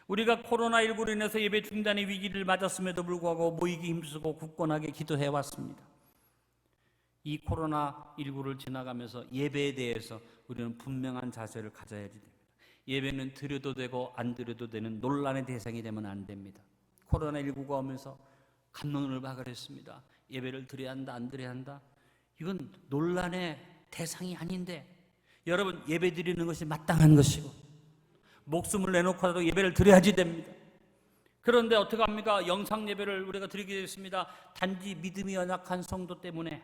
우리가 코로나19로 인해서 예배 중단의 위기를 맞았음에도 불구하고 모이기 힘쓰고 굳건하게 기도해 왔습니다. 이 코로나19를 지나가면서 예배에 대해서 우리는 분명한 자세를 가져야지 됩니다. 예배는 드려도 되고 안 드려도 되는 논란의 대상이 되면 안 됩니다. 코로나19가 오면서 감론을 박을했습니다. 예배를 드려야 한다, 안 드려야 한다. 이건 논란의 대상이 아닌데, 여러분, 예배 드리는 것이 마땅한 것이고 목숨을 내놓고라도 예배를 드려야지 됩니다. 그런데 어떻게 합니까? 영상 예배를 우리가 드리게 됐습니다. 단지 믿음이 연약한 성도 때문에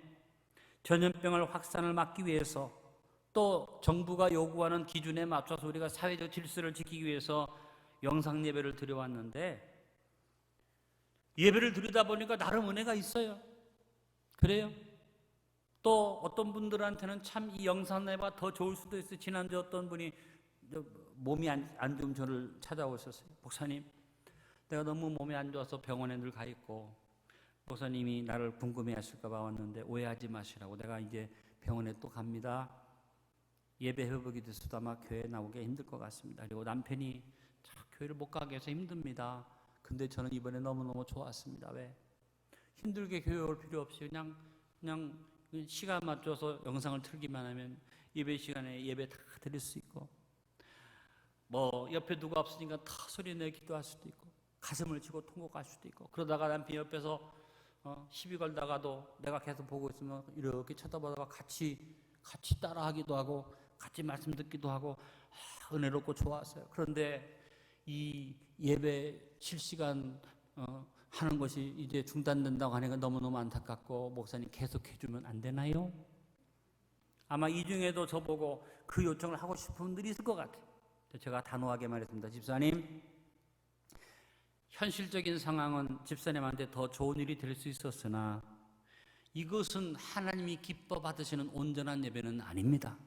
전염병을 확산을 막기 위해서, 또 정부가 요구하는 기준에 맞춰서 우리가 사회적 질서를 지키기 위해서 영상 예배를 드려왔는데, 예배를 드리다 보니까 나름 은혜가 있어요. 그래요? 또 어떤 분들한테는 참 이 영상 예배가 더 좋을 수도 있어요. 지난주 어떤 분이 몸이 안 좋은 저를 찾아오셨어요. 목사님, 내가 너무 몸이 안 좋아서 병원에 늘 가 있고 목사님이 나를 궁금해하실까 봐 왔는데 오해하지 마시라고, 내가 이제 병원에 또 갑니다. 예배 회복이 됐어도 아마 교회에 나오기 힘들 것 같습니다. 그리고 남편이 교회를 못 가게 해서 힘듭니다. 근데 저는 이번에 너무너무 좋았습니다. 왜? 힘들게 교회 올 필요 없이 그냥 시간 맞춰서 영상을 틀기만 하면 예배 시간에 예배 다 드릴 수 있고, 뭐 옆에 누가 없으니까 다 소리내 기도할 수도 있고, 가슴을 치고 통곡할 수도 있고, 그러다가 남편 옆에서 시비 걸다가도 내가 계속 보고 있으면 이렇게 쳐다보다가 같이 따라하기도 하고 같이 말씀 듣기도 하고 은혜롭고 좋았어요. 그런데 이 예배 실시간 하는 것이 이제 중단된다고 하니까 너무너무 안타깝고, 목사님 계속해 주면 안 되나요? 아마 이 중에도 저보고 그 요청을 하고 싶은 분들이 있을 것 같아요. 제가 단호하게 말했습니다. 집사님, 현실적인 상황은 집사님한테 더 좋은 일이 될 수 있었으나 이것은 하나님이 기뻐 받으시는 온전한 예배는 아닙니다.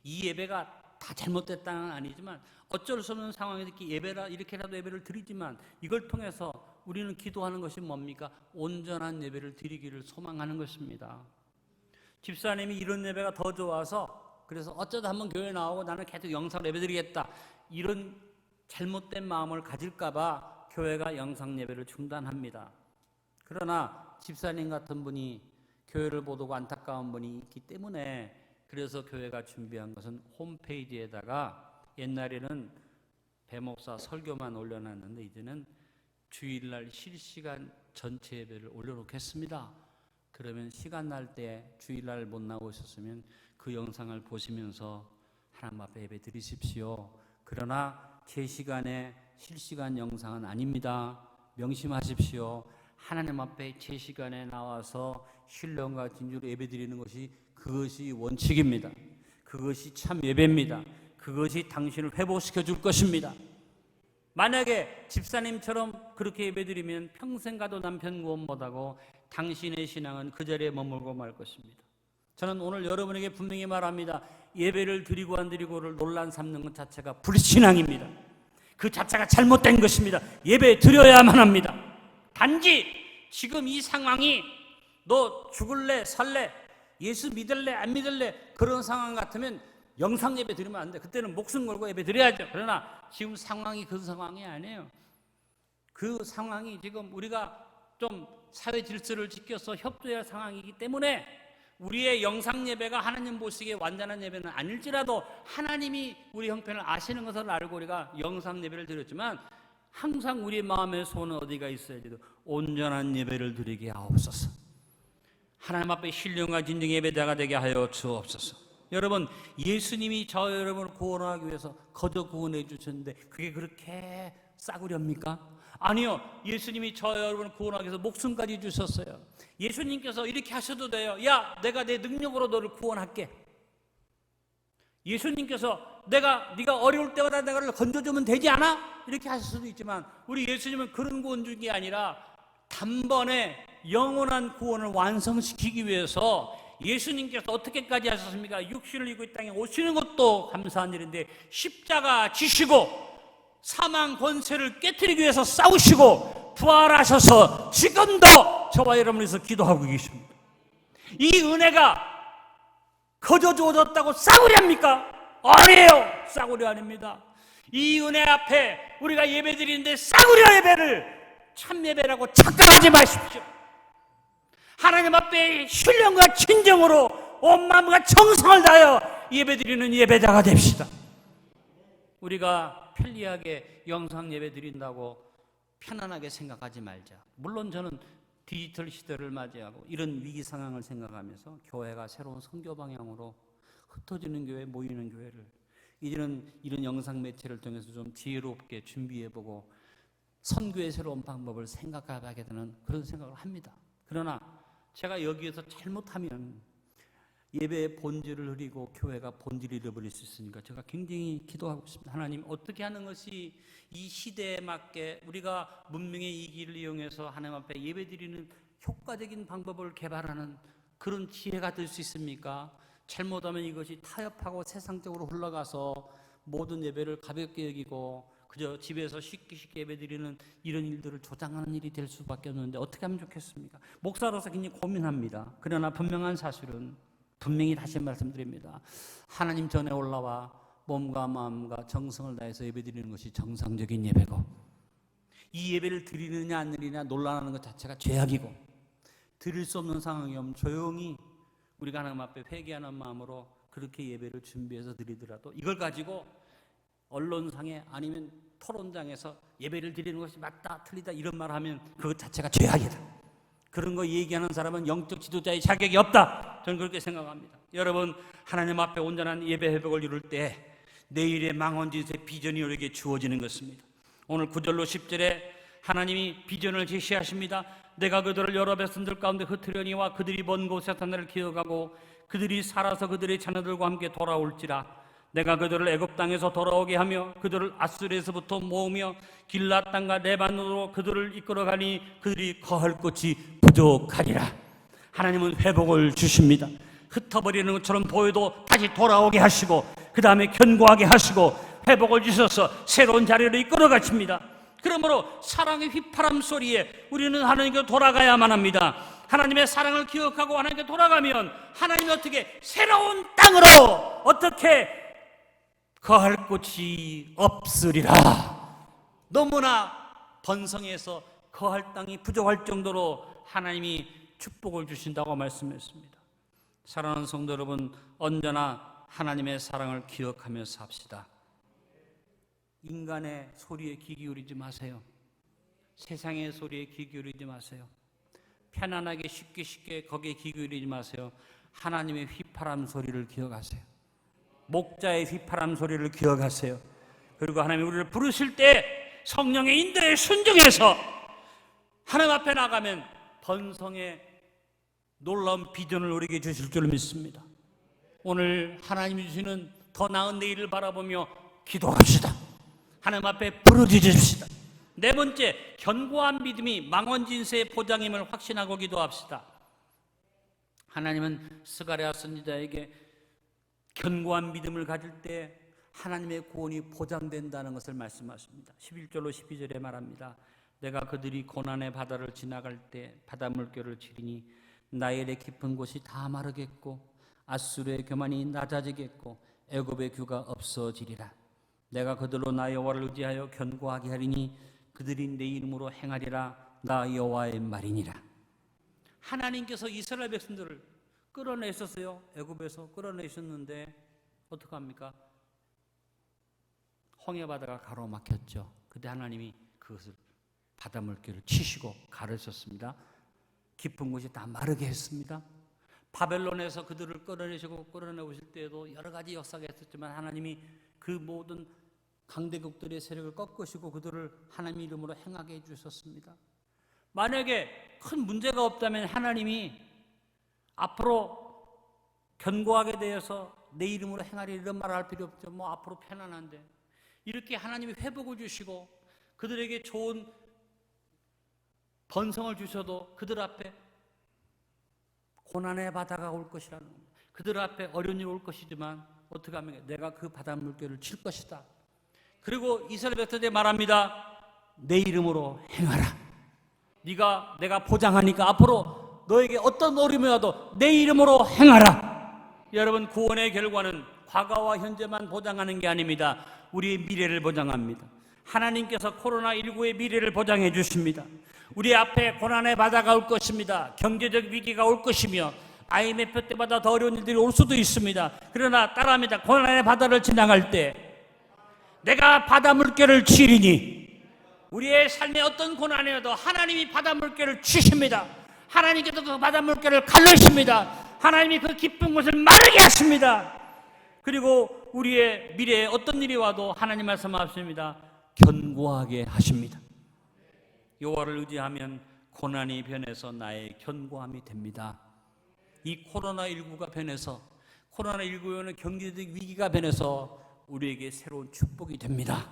이 예배가 다 잘못됐다는 아니지만 어쩔 수 없는 상황에서 이렇게라도 예배를 드리지만 이걸 통해서 우리는 기도하는 것이 뭡니까? 온전한 예배를 드리기를 소망하는 것입니다. 집사님이 이런 예배가 더 좋아서 그래서 어쩌다 한번 교회 나오고 나는 계속 영상 예배 드리겠다, 이런 잘못된 마음을 가질까봐 교회가 영상 예배를 중단합니다. 그러나 집사님 같은 분이 교회를 못 오고 안타까운 분이 있기 때문에 그래서 교회가 준비한 것은 홈페이지에다가 옛날에는 배목사 설교만 올려놨는데 이제는 주일날 실시간 전체 예배를 올려놓겠습니다. 그러면 시간 날 때 주일날 못 나오고 있었으면 그 영상을 보시면서 하나님 앞에 예배 드리십시오. 그러나 제 시간에 실시간 영상은 아닙니다. 명심하십시오. 하나님 앞에 제 시간에 나와서 신령과 진주로 예배 드리는 것이 그것이 원칙입니다. 그것이 참 예배입니다. 그것이 당신을 회복시켜 줄 것입니다. 만약에 집사님처럼 그렇게 예배드리면 평생 가도 남편 구원 못하고 당신의 신앙은 그 자리에 머물고 말 것입니다. 저는 오늘 여러분에게 분명히 말합니다. 예배를 드리고 안 드리고를 논란 삼는 것 자체가 불신앙입니다. 그 자체가 잘못된 것입니다. 예배 드려야만 합니다. 단지 지금 이 상황이 너 죽을래 살래, 예수 믿을래 안 믿을래, 그런 상황 같으면 영상 예배 드리면 안 돼. 그때는 목숨 걸고 예배 드려야죠. 그러나 지금 상황이 그 상황이 아니에요. 그 상황이 지금 우리가 좀 사회 질서를 지켜서 협조해야 할 상황이기 때문에 우리의 영상 예배가 하나님 보시기에 완전한 예배는 아닐지라도 하나님이 우리 형편을 아시는 것을 알고 우리가 영상 예배를 드렸지만 항상 우리의 마음의 소원은 어디가 있어야지도 온전한 예배를 드리게 하옵소서. 하나님 앞에 신령과 진정의 예배자가 되게 하여 주옵소서. 여러분, 예수님이 저 여러분을 구원하기 위해서 거저 구원해 주셨는데 그게 그렇게 싸구려입니까? 아니요. 예수님이 저 여러분을 구원하기 위해서 목숨까지 주셨어요. 예수님께서 이렇게 하셔도 돼요. 야, 내가 내 능력으로 너를 구원할게. 예수님께서 네가 어려울 때마다 내가 건져주면 되지 않아? 이렇게 하실 수도 있지만 우리 예수님은 그런 구원 준 게 아니라 단번에 영원한 구원을 완성시키기 위해서 예수님께서 어떻게까지 하셨습니까? 육신을 입고 이 땅에 오시는 것도 감사한 일인데 십자가 지시고 사망 권세를 깨트리기 위해서 싸우시고 부활하셔서 지금도 저와 여러분에서 기도하고 계십니다. 이 은혜가 거저 주어졌다고 싸구려 합니까? 아니에요. 싸구려 아닙니다. 이 은혜 앞에 우리가 예배 드리는데 싸구려 예배를 참 예배라고 착각하지 마십시오. 하나님 앞에 신령과 진정으로 온 마음과 정성을 다하여 예배드리는 예배자가 됩시다. 우리가 편리하게 영상 예배 드린다고 편안하게 생각하지 말자. 물론 저는 디지털 시대를 맞이하고 이런 위기 상황을 생각하면서 교회가 새로운 선교 방향으로 흩어지는 교회, 모이는 교회를 이제는 이런 영상 매체를 통해서 좀 지혜롭게 준비해보고 선교의 새로운 방법을 생각하게 되는 그런 생각을 합니다. 그러나 제가 여기에서 잘못하면 예배의 본질을 흐리고 교회가 본질을 잃어버릴 수 있으니까 제가 굉장히 기도하고 있습니다. 하나님, 어떻게 하는 것이 이 시대에 맞게 우리가 문명의 이 길을 이용해서 하나님 앞에 예배드리는 효과적인 방법을 개발하는 그런 지혜가 될 수 있습니까? 잘못하면 이것이 타협하고 세상적으로 흘러가서 모든 예배를 가볍게 여기고 그저 집에서 쉽게 예배드리는 이런 일들을 조장하는 일이 될 수밖에 없는데 어떻게 하면 좋겠습니까? 목사로서 굉장히 고민합니다. 그러나 분명한 사실은 분명히 다시 말씀드립니다. 하나님 전에 올라와 몸과 마음과 정성을 다해서 예배드리는 것이 정상적인 예배고 이 예배를 드리느냐 안 드리느냐 논란하는 것 자체가 죄악이고 드릴 수 없는 상황이 오면 조용히 우리가 하나님 앞에 회개하는 마음으로 그렇게 예배를 준비해서 드리더라도 이걸 가지고 언론상에 아니면 토론장에서 예배를 드리는 것이 맞다 틀리다 이런 말을 하면 그것 자체가 죄악이다. 그런 거 얘기하는 사람은 영적 지도자의 자격이 없다. 저는 그렇게 생각합니다. 여러분, 하나님 앞에 온전한 예배 회복을 이룰 때 내일의 망원짓의 비전이 우리에게 주어지는 것입니다. 오늘 9절로 10절에 하나님이 비전을 제시하십니다. 내가 그들을 여러 백성들 가운데 흩으려니와 그들이 먼 곳에서 나를 기억하고 그들이 살아서 그들의 자녀들과 함께 돌아올지라. 내가 그들을 애굽 땅에서 돌아오게 하며 그들을 아수르에서부터 모으며 길랏 땅과 레바논으로 그들을 이끌어가니 그들이 거할 곳이 부족하리라. 하나님은 회복을 주십니다. 흩어버리는 것처럼 보여도 다시 돌아오게 하시고 그 다음에 견고하게 하시고 회복을 주셔서 새로운 자리로 이끌어 가십니다. 그러므로 사랑의 휘파람 소리에 우리는 하나님께 돌아가야만 합니다. 하나님의 사랑을 기억하고 하나님께 돌아가면 하나님이 어떻게 새로운 땅으로 어떻게 거할 곳이 없으리라. 너무나 번성해서 거할 땅이 부족할 정도로 하나님이 축복을 주신다고 말씀했습니다. 사랑하는 성도 여러분, 언제나 하나님의 사랑을 기억하며 삽시다. 인간의 소리에 귀 기울이지 마세요. 세상의 소리에 귀 기울이지 마세요. 편안하게 쉽게 거기에 귀 기울이지 마세요. 하나님의 휘파람 소리를 기억하세요. 목자의 휘파람 소리를 기억하세요. 그리고 하나님이 우리를 부르실 때 성령의 인도에 순종해서 하나님 앞에 나가면 번성의 놀라운 비전을 우리에게 주실 줄 믿습니다. 오늘 하나님이 주시는 더 나은 내일을 바라보며 기도합시다. 하나님 앞에 부르짖읍시다. 네 번째, 견고한 믿음이 망원진세의 보장임을 확신하고 기도합시다. 하나님은 스가랴 선지자에게 견고한 믿음을 가질 때 하나님의 구원이 보장된다는 것을 말씀하십니다. 11절로 12절에 말합니다. 내가 그들이 고난의 바다를 지나갈 때 바다 물결을 치리니 나일의 깊은 곳이 다 마르겠고 아수르의 교만이 낮아지겠고 애굽의 규가 없어지리라. 내가 그들로 나 여호와를 의지하여 견고하게 하리니 그들이 내 이름으로 행하리라. 나 여호와의 말이니라. 하나님께서 이스라엘 백성들을 끌어내셨어요. 애굽에서 끌어내셨는데 어떡합니까? 홍해 바다가 가로막혔죠. 그때 하나님이 그것을 바다 물결을 치시고 가르셨습니다. 깊은 곳이 다 마르게 했습니다. 바벨론에서 그들을 끌어내시고 끌어내오실 때에도 여러 가지 역사가 있었지만 하나님이 그 모든 강대국들의 세력을 꺾으시고 그들을 하나님 이름으로 행하게 해주셨습니다. 만약에 큰 문제가 없다면 하나님이 앞으로 견고하게 되어서 내 이름으로 행하리 이런 말을 할 필요 없죠. 뭐 앞으로 편안한데 이렇게 하나님이 회복을 주시고 그들에게 좋은 번성을 주셔도 그들 앞에 고난의 바다가 올 것이라는 겁니다. 그들 앞에 어려운 일이 올 것이지만 어떻게 하면 내가 그 바다 물결을 칠 것이다. 그리고 이스라엘 백성들이 말합니다. 내 이름으로 행하라. 내가 보장하니까 앞으로 너에게 어떤 어려움이 와도 내 이름으로 행하라. 여러분, 구원의 결과는 과거와 현재만 보장하는 게 아닙니다. 우리의 미래를 보장합니다. 하나님께서 코로나19의 미래를 보장해 주십니다. 우리 앞에 고난의 바다가 올 것입니다. 경제적 위기가 올 것이며 IMF 때마다 더 어려운 일들이 올 수도 있습니다. 그러나 따라합니다. 고난의 바다를 지나갈 때 내가 바다 물결을 치리니 우리의 삶에 어떤 고난이 와도 하나님이 바다 물결을 치십니다. 하나님께서 그 바다 물결을 갈르십니다. 하나님이 그 깊은 곳을 마르게 하십니다. 그리고 우리의 미래에 어떤 일이 와도 하나님 말씀하십니다. 견고하게 하십니다. 여호와를 의지하면 고난이 변해서 나의 견고함이 됩니다. 이 코로나19가 변해서 코로나19는 경제적 위기가 변해서 우리에게 새로운 축복이 됩니다.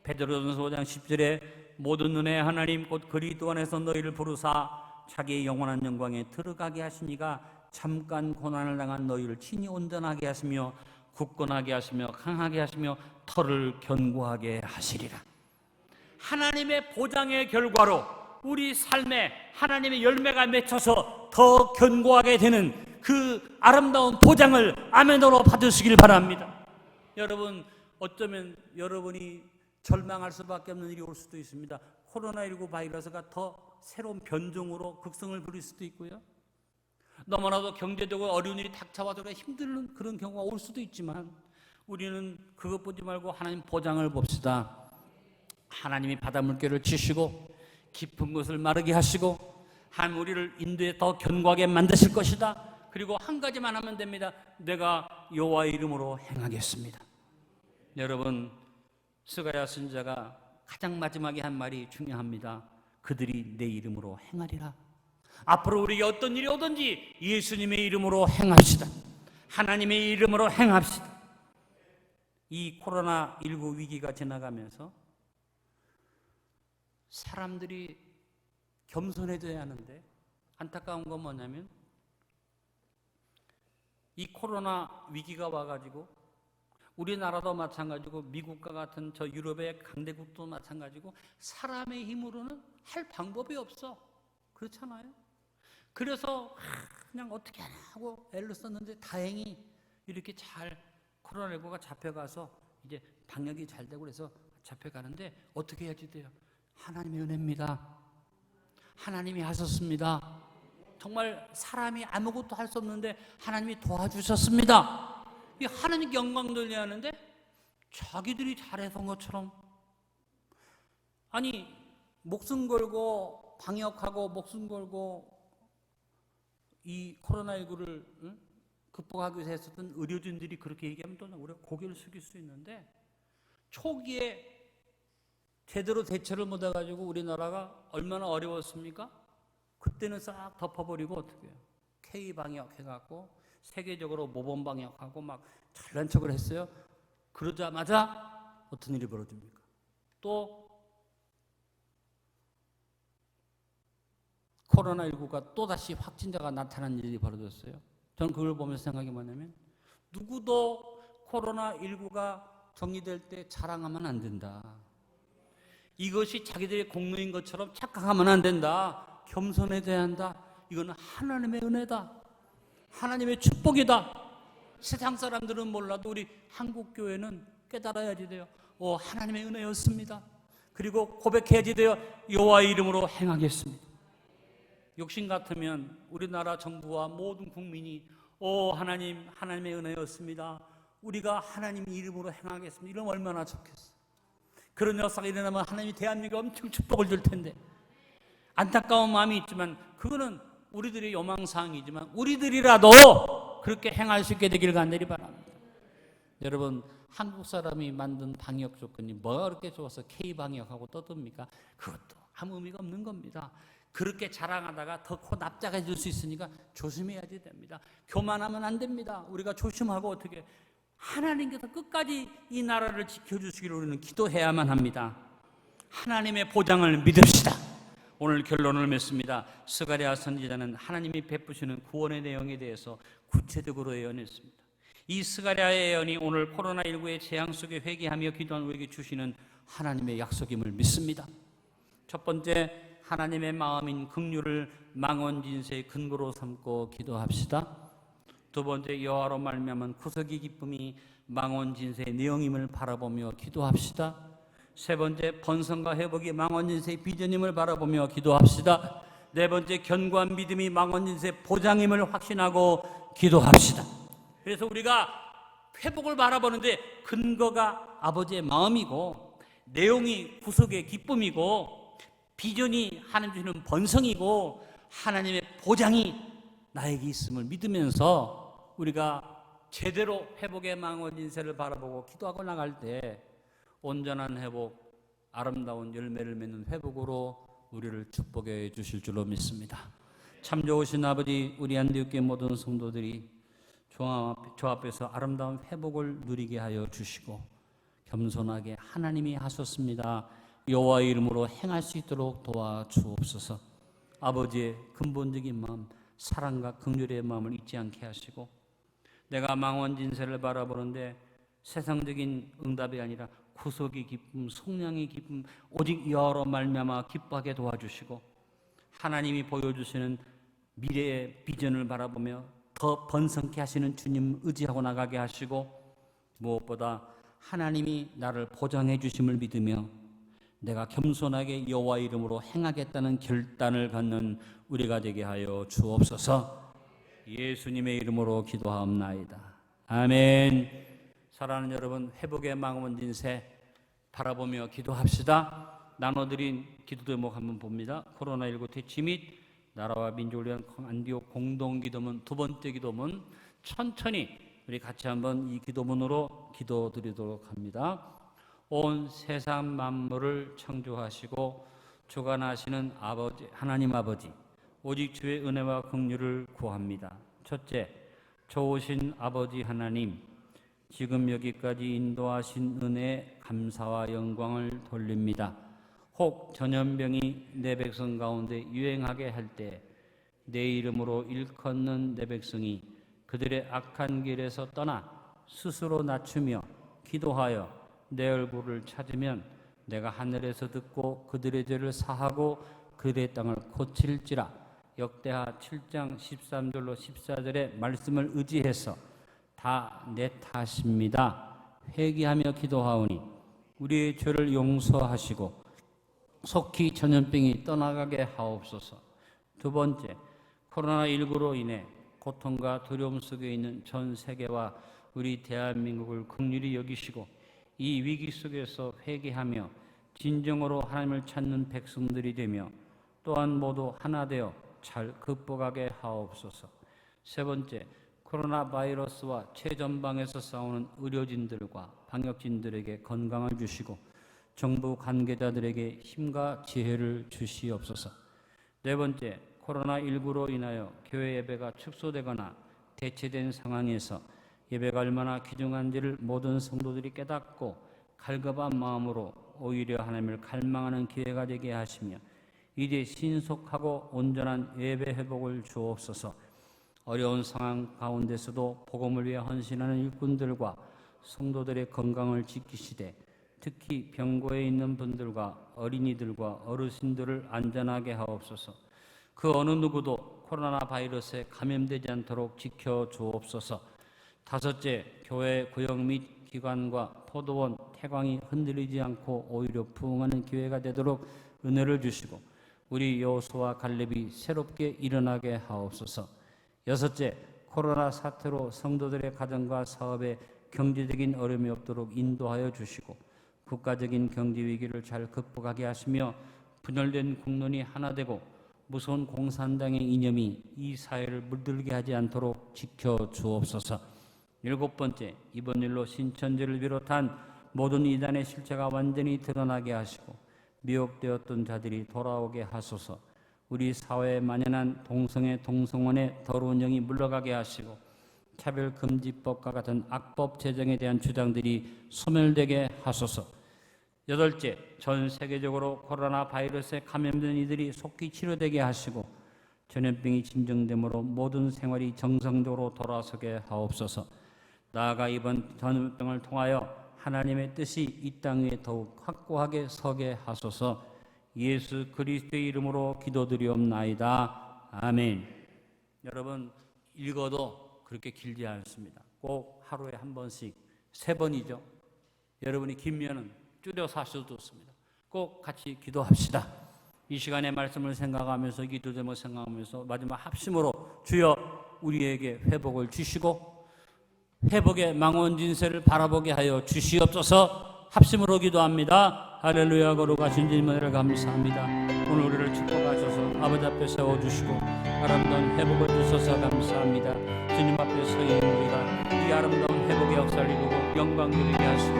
베드로전서 5장 10절에 모든 은혜의 하나님 곧 그리스도 안에서 너희를 부르사 자기의 영원한 영광에 들어가게 하시니가 잠깐 고난을 당한 너희를 친히 온전하게 하시며 굳건하게 하시며 강하게 하시며 터를 견고하게 하시리라. 하나님의 보장의 결과로 우리 삶에 하나님의 열매가 맺혀서 더 견고하게 되는 그 아름다운 보장을 아멘으로 받으시길 바랍니다. 여러분, 어쩌면 여러분이 절망할 수밖에 없는 일이 올 수도 있습니다. 코로나19 바이러스가 더 새로운 변종으로 극성을 부릴 수도 있고요. 너무나도 경제적으로 어려운 일이 닥쳐와서 힘든 그런 경우가 올 수도 있지만 우리는 그것 보지 말고 하나님 보장을 봅시다. 하나님이 바다 물결을 치시고 깊은 곳을 마르게 하시고 하나님 우리를 인도에 더 견고하게 만드실 것이다. 그리고 한 가지만 하면 됩니다. 내가 여호와의 이름으로 행하겠습니다. 여러분, 스가랴 선지자가 가장 마지막에 한 말이 중요합니다. 그들이 내 이름으로 행하리라. 앞으로 우리에게 어떤 일이 오든지 예수님의 이름으로 행합시다. 하나님의 이름으로 행합시다. 이 코로나19 위기가 지나가면서 사람들이 겸손해져야 하는데 안타까운 건 뭐냐면 이 코로나 위기가 와가지고 우리나라도 마찬가지고 미국과 같은 저 유럽의 강대국도 마찬가지고 사람의 힘으로는 할 방법이 없어. 그렇잖아요. 그래서 그냥 어떻게 하나 하고 애를 썼는데 다행히 이렇게 잘 코로나19가 잡혀가서 이제 방역이 잘 되고 그래서 잡혀가는데 어떻게 해야지 돼요? 하나님의 은혜입니다. 하나님이 하셨습니다. 정말 사람이 아무것도 할 수 없는데 하나님이 도와주셨습니다. 이 하나님께 영광 돌려야 하는데 자기들이 잘해서 온 것처럼, 아니 목숨 걸고 방역하고 목숨 걸고 이 코로나19를 극복하기 위해서 했었던 의료진들이 그렇게 얘기하면 또 우리가 고개를 숙일 수 있는데, 초기에 제대로 대처를 못해가지고 우리나라가 얼마나 어려웠습니까? 그때는 싹 덮어버리고 어떻게 해요? K방역 해갖고 세계적으로 모범방역하고 막 잘난 척을 했어요. 그러자마자 어떤 일이 벌어집니까? 또 코로나19가 또다시 확진자가 나타난 일이 벌어졌어요. 저는 그걸 보면서 생각이 뭐냐면, 누구도 코로나19가 정리될 때 자랑하면 안 된다. 이것이 자기들의 공로인 것처럼 착각하면 안 된다. 겸손해져야 한다. 이거는 하나님의 은혜다. 하나님의 축복이다. 세상 사람들은 몰라도 우리 한국교회는 깨달아야지 돼요. 하나님의 은혜였습니다. 그리고 고백해야지 돼요. 여호와의 이름으로 행하겠습니다. 욕심 같으면 우리나라 정부와 모든 국민이 하나님, 하나님의 은혜였습니다. 우리가 하나님 이름으로 행하겠습니다. 이러면 얼마나 좋겠어. 그런 역사가 일어나면 하나님이 대한민국에 엄청 축복을 줄 텐데, 안타까운 마음이 있지만 그거는 우리들의 요망사항이지만 우리들이라도 그렇게 행할 수 있게 되기를 간절히 바랍니다. 여러분, 한국 사람이 만든 방역 조건이 뭐가 그렇게 좋아서 K방역하고 떠듭니까? 그것도 아무 의미가 없는 겁니다. 그렇게 자랑하다가 더 코 납작해 질 수 있으니까 조심해야지 됩니다. 교만하면 안 됩니다. 우리가 조심하고 어떻게 하나님께서 끝까지 이 나라를 지켜주시기를 우리는 기도해야만 합니다. 하나님의 보장을 믿읍시다. 오늘 결론을 맺습니다. 스가랴 선지자는 하나님이 베푸시는 구원의 내용에 대해서 구체적으로 예언했습니다. 이 스가랴의 예언이 오늘 코로나19의 재앙 속에 회개하며 기도한 우리에게 주시는 하나님의 약속임을 믿습니다. 첫 번째, 하나님의 마음인 긍휼을 망언진세의 근거로 삼고 기도합시다. 두 번째, 여호와로 말미암은 구속의 기쁨이 망언진세의 내용임을 바라보며 기도합시다. 세 번째, 번성과 회복이 망언진세의 비전임을 바라보며 기도합시다. 네 번째, 견고한 믿음이 망언진세의 보장임을 확신하고 기도합시다. 그래서 우리가 회복을 바라보는데 근거가 아버지의 마음이고, 내용이 구속의 기쁨이고, 비전이 하나님 주시는 번성이고, 하나님의 보장이 나에게 있음을 믿으면서 우리가 제대로 회복의 망언진세를 바라보고 기도하고 나갈 때 온전한 회복, 아름다운 열매를 맺는 회복으로 우리를 축복해 주실 줄로 믿습니다. 참 좋으신 아버지, 우리 안디옥교회 모든 성도들이 주 앞에서 아름다운 회복을 누리게 하여 주시고, 겸손하게 하나님이 하셨습니다, 여호와의 이름으로 행할 수 있도록 도와주옵소서. 아버지의 근본적인 마음, 사랑과 긍휼의 마음을 잊지 않게 하시고, 내가 망언진세를 바라보는데 세상적인 응답이 아니라 구속의 기쁨, 속량의 기쁨, 오직 여호와로 말미암아 기뻐하게 도와주시고, 하나님이 보여주시는 미래의 비전을 바라보며 더 번성케 하시는 주님 의지하고 나가게 하시고, 무엇보다 하나님이 나를 보장해 주심을 믿으며 내가 겸손하게 여호와의 이름으로 행하겠다는 결단을 갖는 우리가 되게 하여 주옵소서. 예수님의 이름으로 기도하옵나이다. 아멘. 사랑하는 여러분, 회복의 망언진세 바라보며 기도합시다. 나눠드린 기도 제목 한번 봅니다. 코로나19 퇴치 및 나라와 민족을 위한 안디옥 공동기도문 두 번째 기도문, 천천히 우리 같이 한번 이 기도문으로 기도드리도록 합니다. 온 세상 만물을 창조하시고 주관하시는 아버지, 하나님 아버지, 오직 주의 은혜와 긍휼을 구합니다. 첫째, 좋으신 아버지 하나님, 지금 여기까지 인도하신 은혜에 감사와 영광을 돌립니다. 혹 전염병이 내 백성 가운데 유행하게 할 때 내 이름으로 일컫는 내 백성이 그들의 악한 길에서 떠나 스스로 낮추며 기도하여 내 얼굴을 찾으면 내가 하늘에서 듣고 그들의 죄를 사하고 그들의 땅을 고칠지라. 역대하 7장 13절로 14절의 말씀을 의지해서 다 내 탓입니다. 회개하며 기도하오니 우리의 죄를 용서하시고 속히 전염병이 떠나가게 하옵소서. 두 번째, 코로나19로 인해 고통과 두려움 속에 있는 전 세계와 우리 대한민국을 긍휼히 여기시고 이 위기 속에서 회개하며 진정으로 하나님을 찾는 백성들이 되며 또한 모두 하나 되어 잘 극복하게 하옵소서. 세 번째, 코로나 바이러스와 최전방에서 싸우는 의료진들과 방역진들에게 건강을 주시고 정부 관계자들에게 힘과 지혜를 주시옵소서. 네 번째, 코로나19로 인하여 교회 예배가 축소되거나 대체된 상황에서 예배가 얼마나 귀중한지를 모든 성도들이 깨닫고 갈급한 마음으로 오히려 하나님을 갈망하는 기회가 되게 하시며 이제 신속하고 온전한 예배 회복을 주옵소서. 어려운 상황 가운데서도 복음을 위해 헌신하는 일꾼들과 성도들의 건강을 지키시되 특히 병고에 있는 분들과 어린이들과 어르신들을 안전하게 하옵소서. 그 어느 누구도 코로나 바이러스에 감염되지 않도록 지켜주옵소서. 다섯째, 교회 구역 및 기관과 포도원, 태광이 흔들리지 않고 오히려 부흥하는 기회가 되도록 은혜를 주시고 우리 여호수아와 갈렙이 새롭게 일어나게 하옵소서. 여섯째, 코로나 사태로 성도들의 가정과 사업에 경제적인 어려움이 없도록 인도하여 주시고 국가적인 경제 위기를 잘 극복하게 하시며 분열된 국론이 하나 되고 무서운 공산당의 이념이 이 사회를 물들게 하지 않도록 지켜주옵소서. 일곱 번째, 이번 일로 신천지를 비롯한 모든 이단의 실체가 완전히 드러나게 하시고 미혹되었던 자들이 돌아오게 하소서. 우리 사회에 만연한 동성애 동성혼의 더러운 영이 물러가게 하시고 차별금지법과 같은 악법 제정에 대한 주장들이 소멸되게 하소서. 여덟째, 전 세계적으로 코로나 바이러스에 감염된 이들이 속히 치료되게 하시고 전염병이 진정되므로 모든 생활이 정상적으로 돌아서게 하옵소서. 나아가 이번 전염병을 통하여 하나님의 뜻이 이 땅 위에 더욱 확고하게 서게 하소서. 예수 그리스도의 이름으로 기도드리옵나이다. 아멘. 여러분, 읽어도 그렇게 길지 않습니다. 꼭 하루에 한 번씩, 3번이죠. 여러분이 길면은 줄여서 하셔도 좋습니다. 꼭 같이 기도합시다. 이 시간에 말씀을 생각하면서 기도 제목 생각하면서 마지막 합심으로 주여 우리에게 회복을 주시고 회복의 망원진세를 바라보게 하여 주시옵소서. 합심으로 기도합니다. 할렐루야. 거룩하신 주님 은혜를 감사합니다. 오늘 우리를 축복하셔서 아버지 앞에 세워주시고 아름다운 회복을 주셔서 감사합니다. 주님 앞에 서 있는 우리가 이 아름다운 회복의 역사를 이루고 영광 드리게 하시고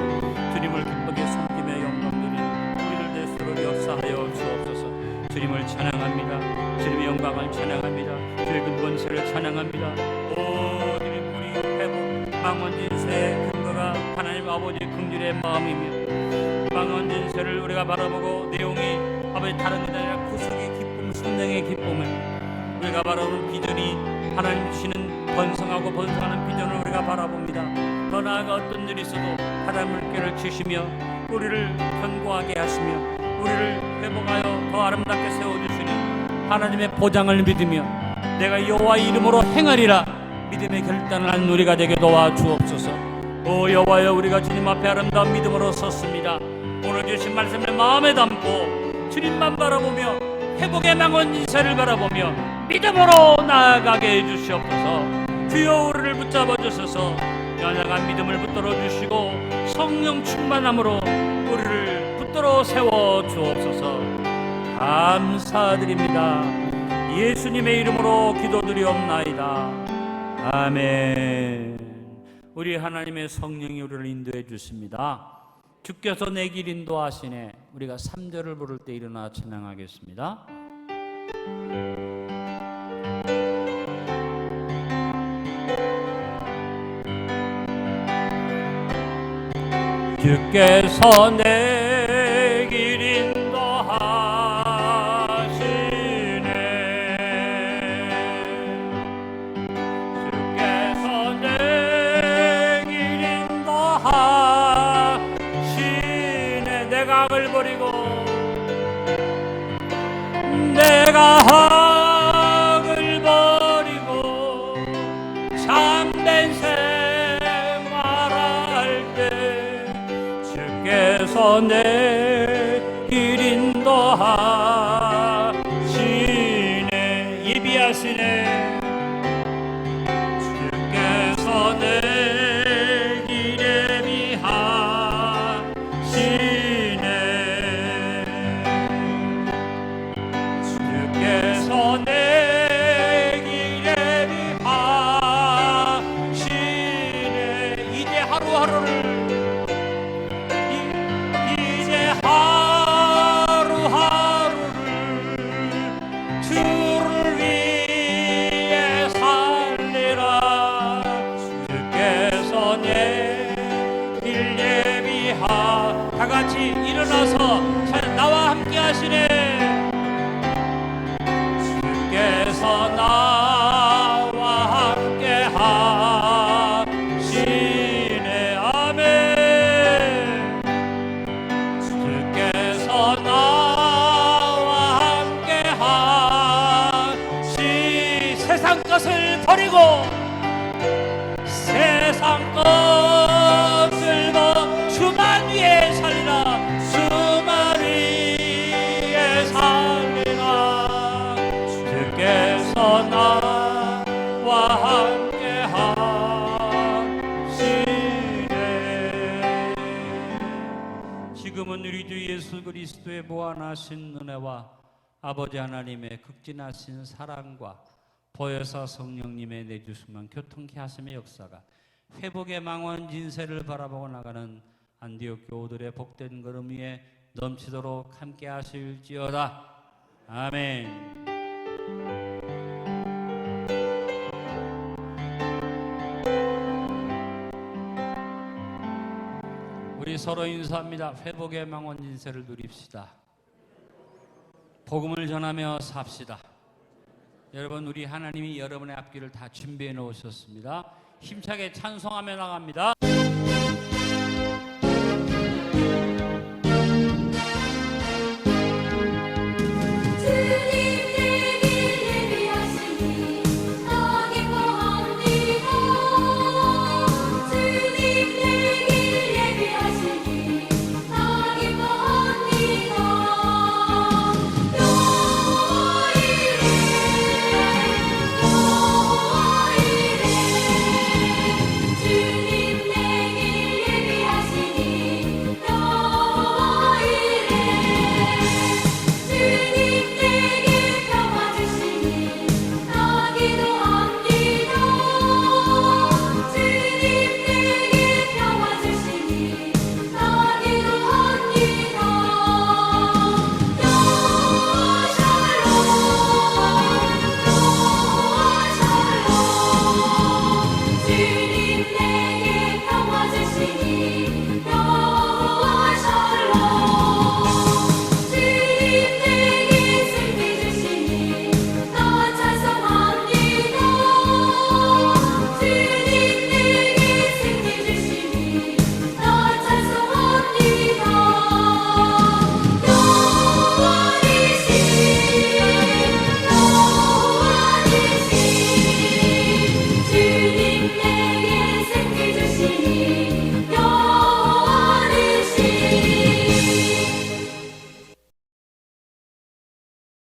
주님을 기쁘게 섬기며 영광 드리는 우리를 대수로 역사하여 주옵소서. 주님을 찬양합니다. 주님의 영광을 찬양합니다. 주의 근본세를 찬양합니다. 오 주님, 우리 회복 망원진세의 근거가 하나님 아버지의 긍휼의 마음이며 망원진세를 우리가 바라보고 내용이 아버지 다른 게 아니라 구속의 기쁨, 성령의 기쁨을 우리가 바라보는 비전이 하나님 주시는 번성하고 번성하는 비전을 우리가 바라봅니다. 더 나아가 어떤 일이 있어도 하나님 물결을 주시며 우리를 견고하게 하시며 우리를 회복하여 더 아름답게 세워주시는 하나님의 보장을 믿으며 내가 여호와의 이름으로 행하리라 믿음의 결단을 하는 우리가 되게 도와주옵소서. 오 여호와여, 우리가 주님 앞에 아름다운 믿음으로 섰습니다. 오늘 주신 말씀을 마음에 담고 주님만 바라보며 회복의 망원진세를 바라보며 믿음으로 나아가게 해주시옵소서. 주여 우리를 붙잡아 주셔서 연약한 믿음을 붙들어 주시고 성령 충만함으로 우리를 붙들어 세워 주옵소서. 감사드립니다. 예수님의 이름으로 기도드리옵나이다. 아멘. 우리 하나님의 성령이 우리를 인도해 주십니다. 주께서 내 길 인도하시네. 우리가 3절을 부를 때 일어나 찬양하겠습니다. 주께서 내 길 인도하시네. 주께서 주께서 내 길 인도하시네. 예비하시네. 주께서 내 길 예비하시네. 주께서 내 길 예비하시네. 이제 하루하루를 이제 하루하루를 주를 위해 살리라. 주께서 내 길 예비하. 다같이 일어나서 나와 함께 하시네. 주께서 나와 함께 하시네. 아멘. 주께서 나와 함께 하시. 세상 것을 버리고 세상 것을 주만 위해 살리라. 주만 위해 살리라. 주께서 나와 함께 하시네. 지금은 우리 주 예수 그리스도의 무한하신 은혜와 아버지 하나님의 극진하신 사랑과 보혜사 성령님의 내주심만 교통케 하심의 역사가 회복의 망원 진세를 바라보고 나가는 안디옥 교우들의 복된 걸음 위에 넘치도록 함께 하실지어다. 아멘. 우리 서로 인사합니다. 회복의 망원 진세를 누립시다. 복음을 전하며 삽시다. 여러분, 우리 하나님이 여러분의 앞길을 다 준비해 놓으셨습니다. 힘차게 찬송하며 나갑니다.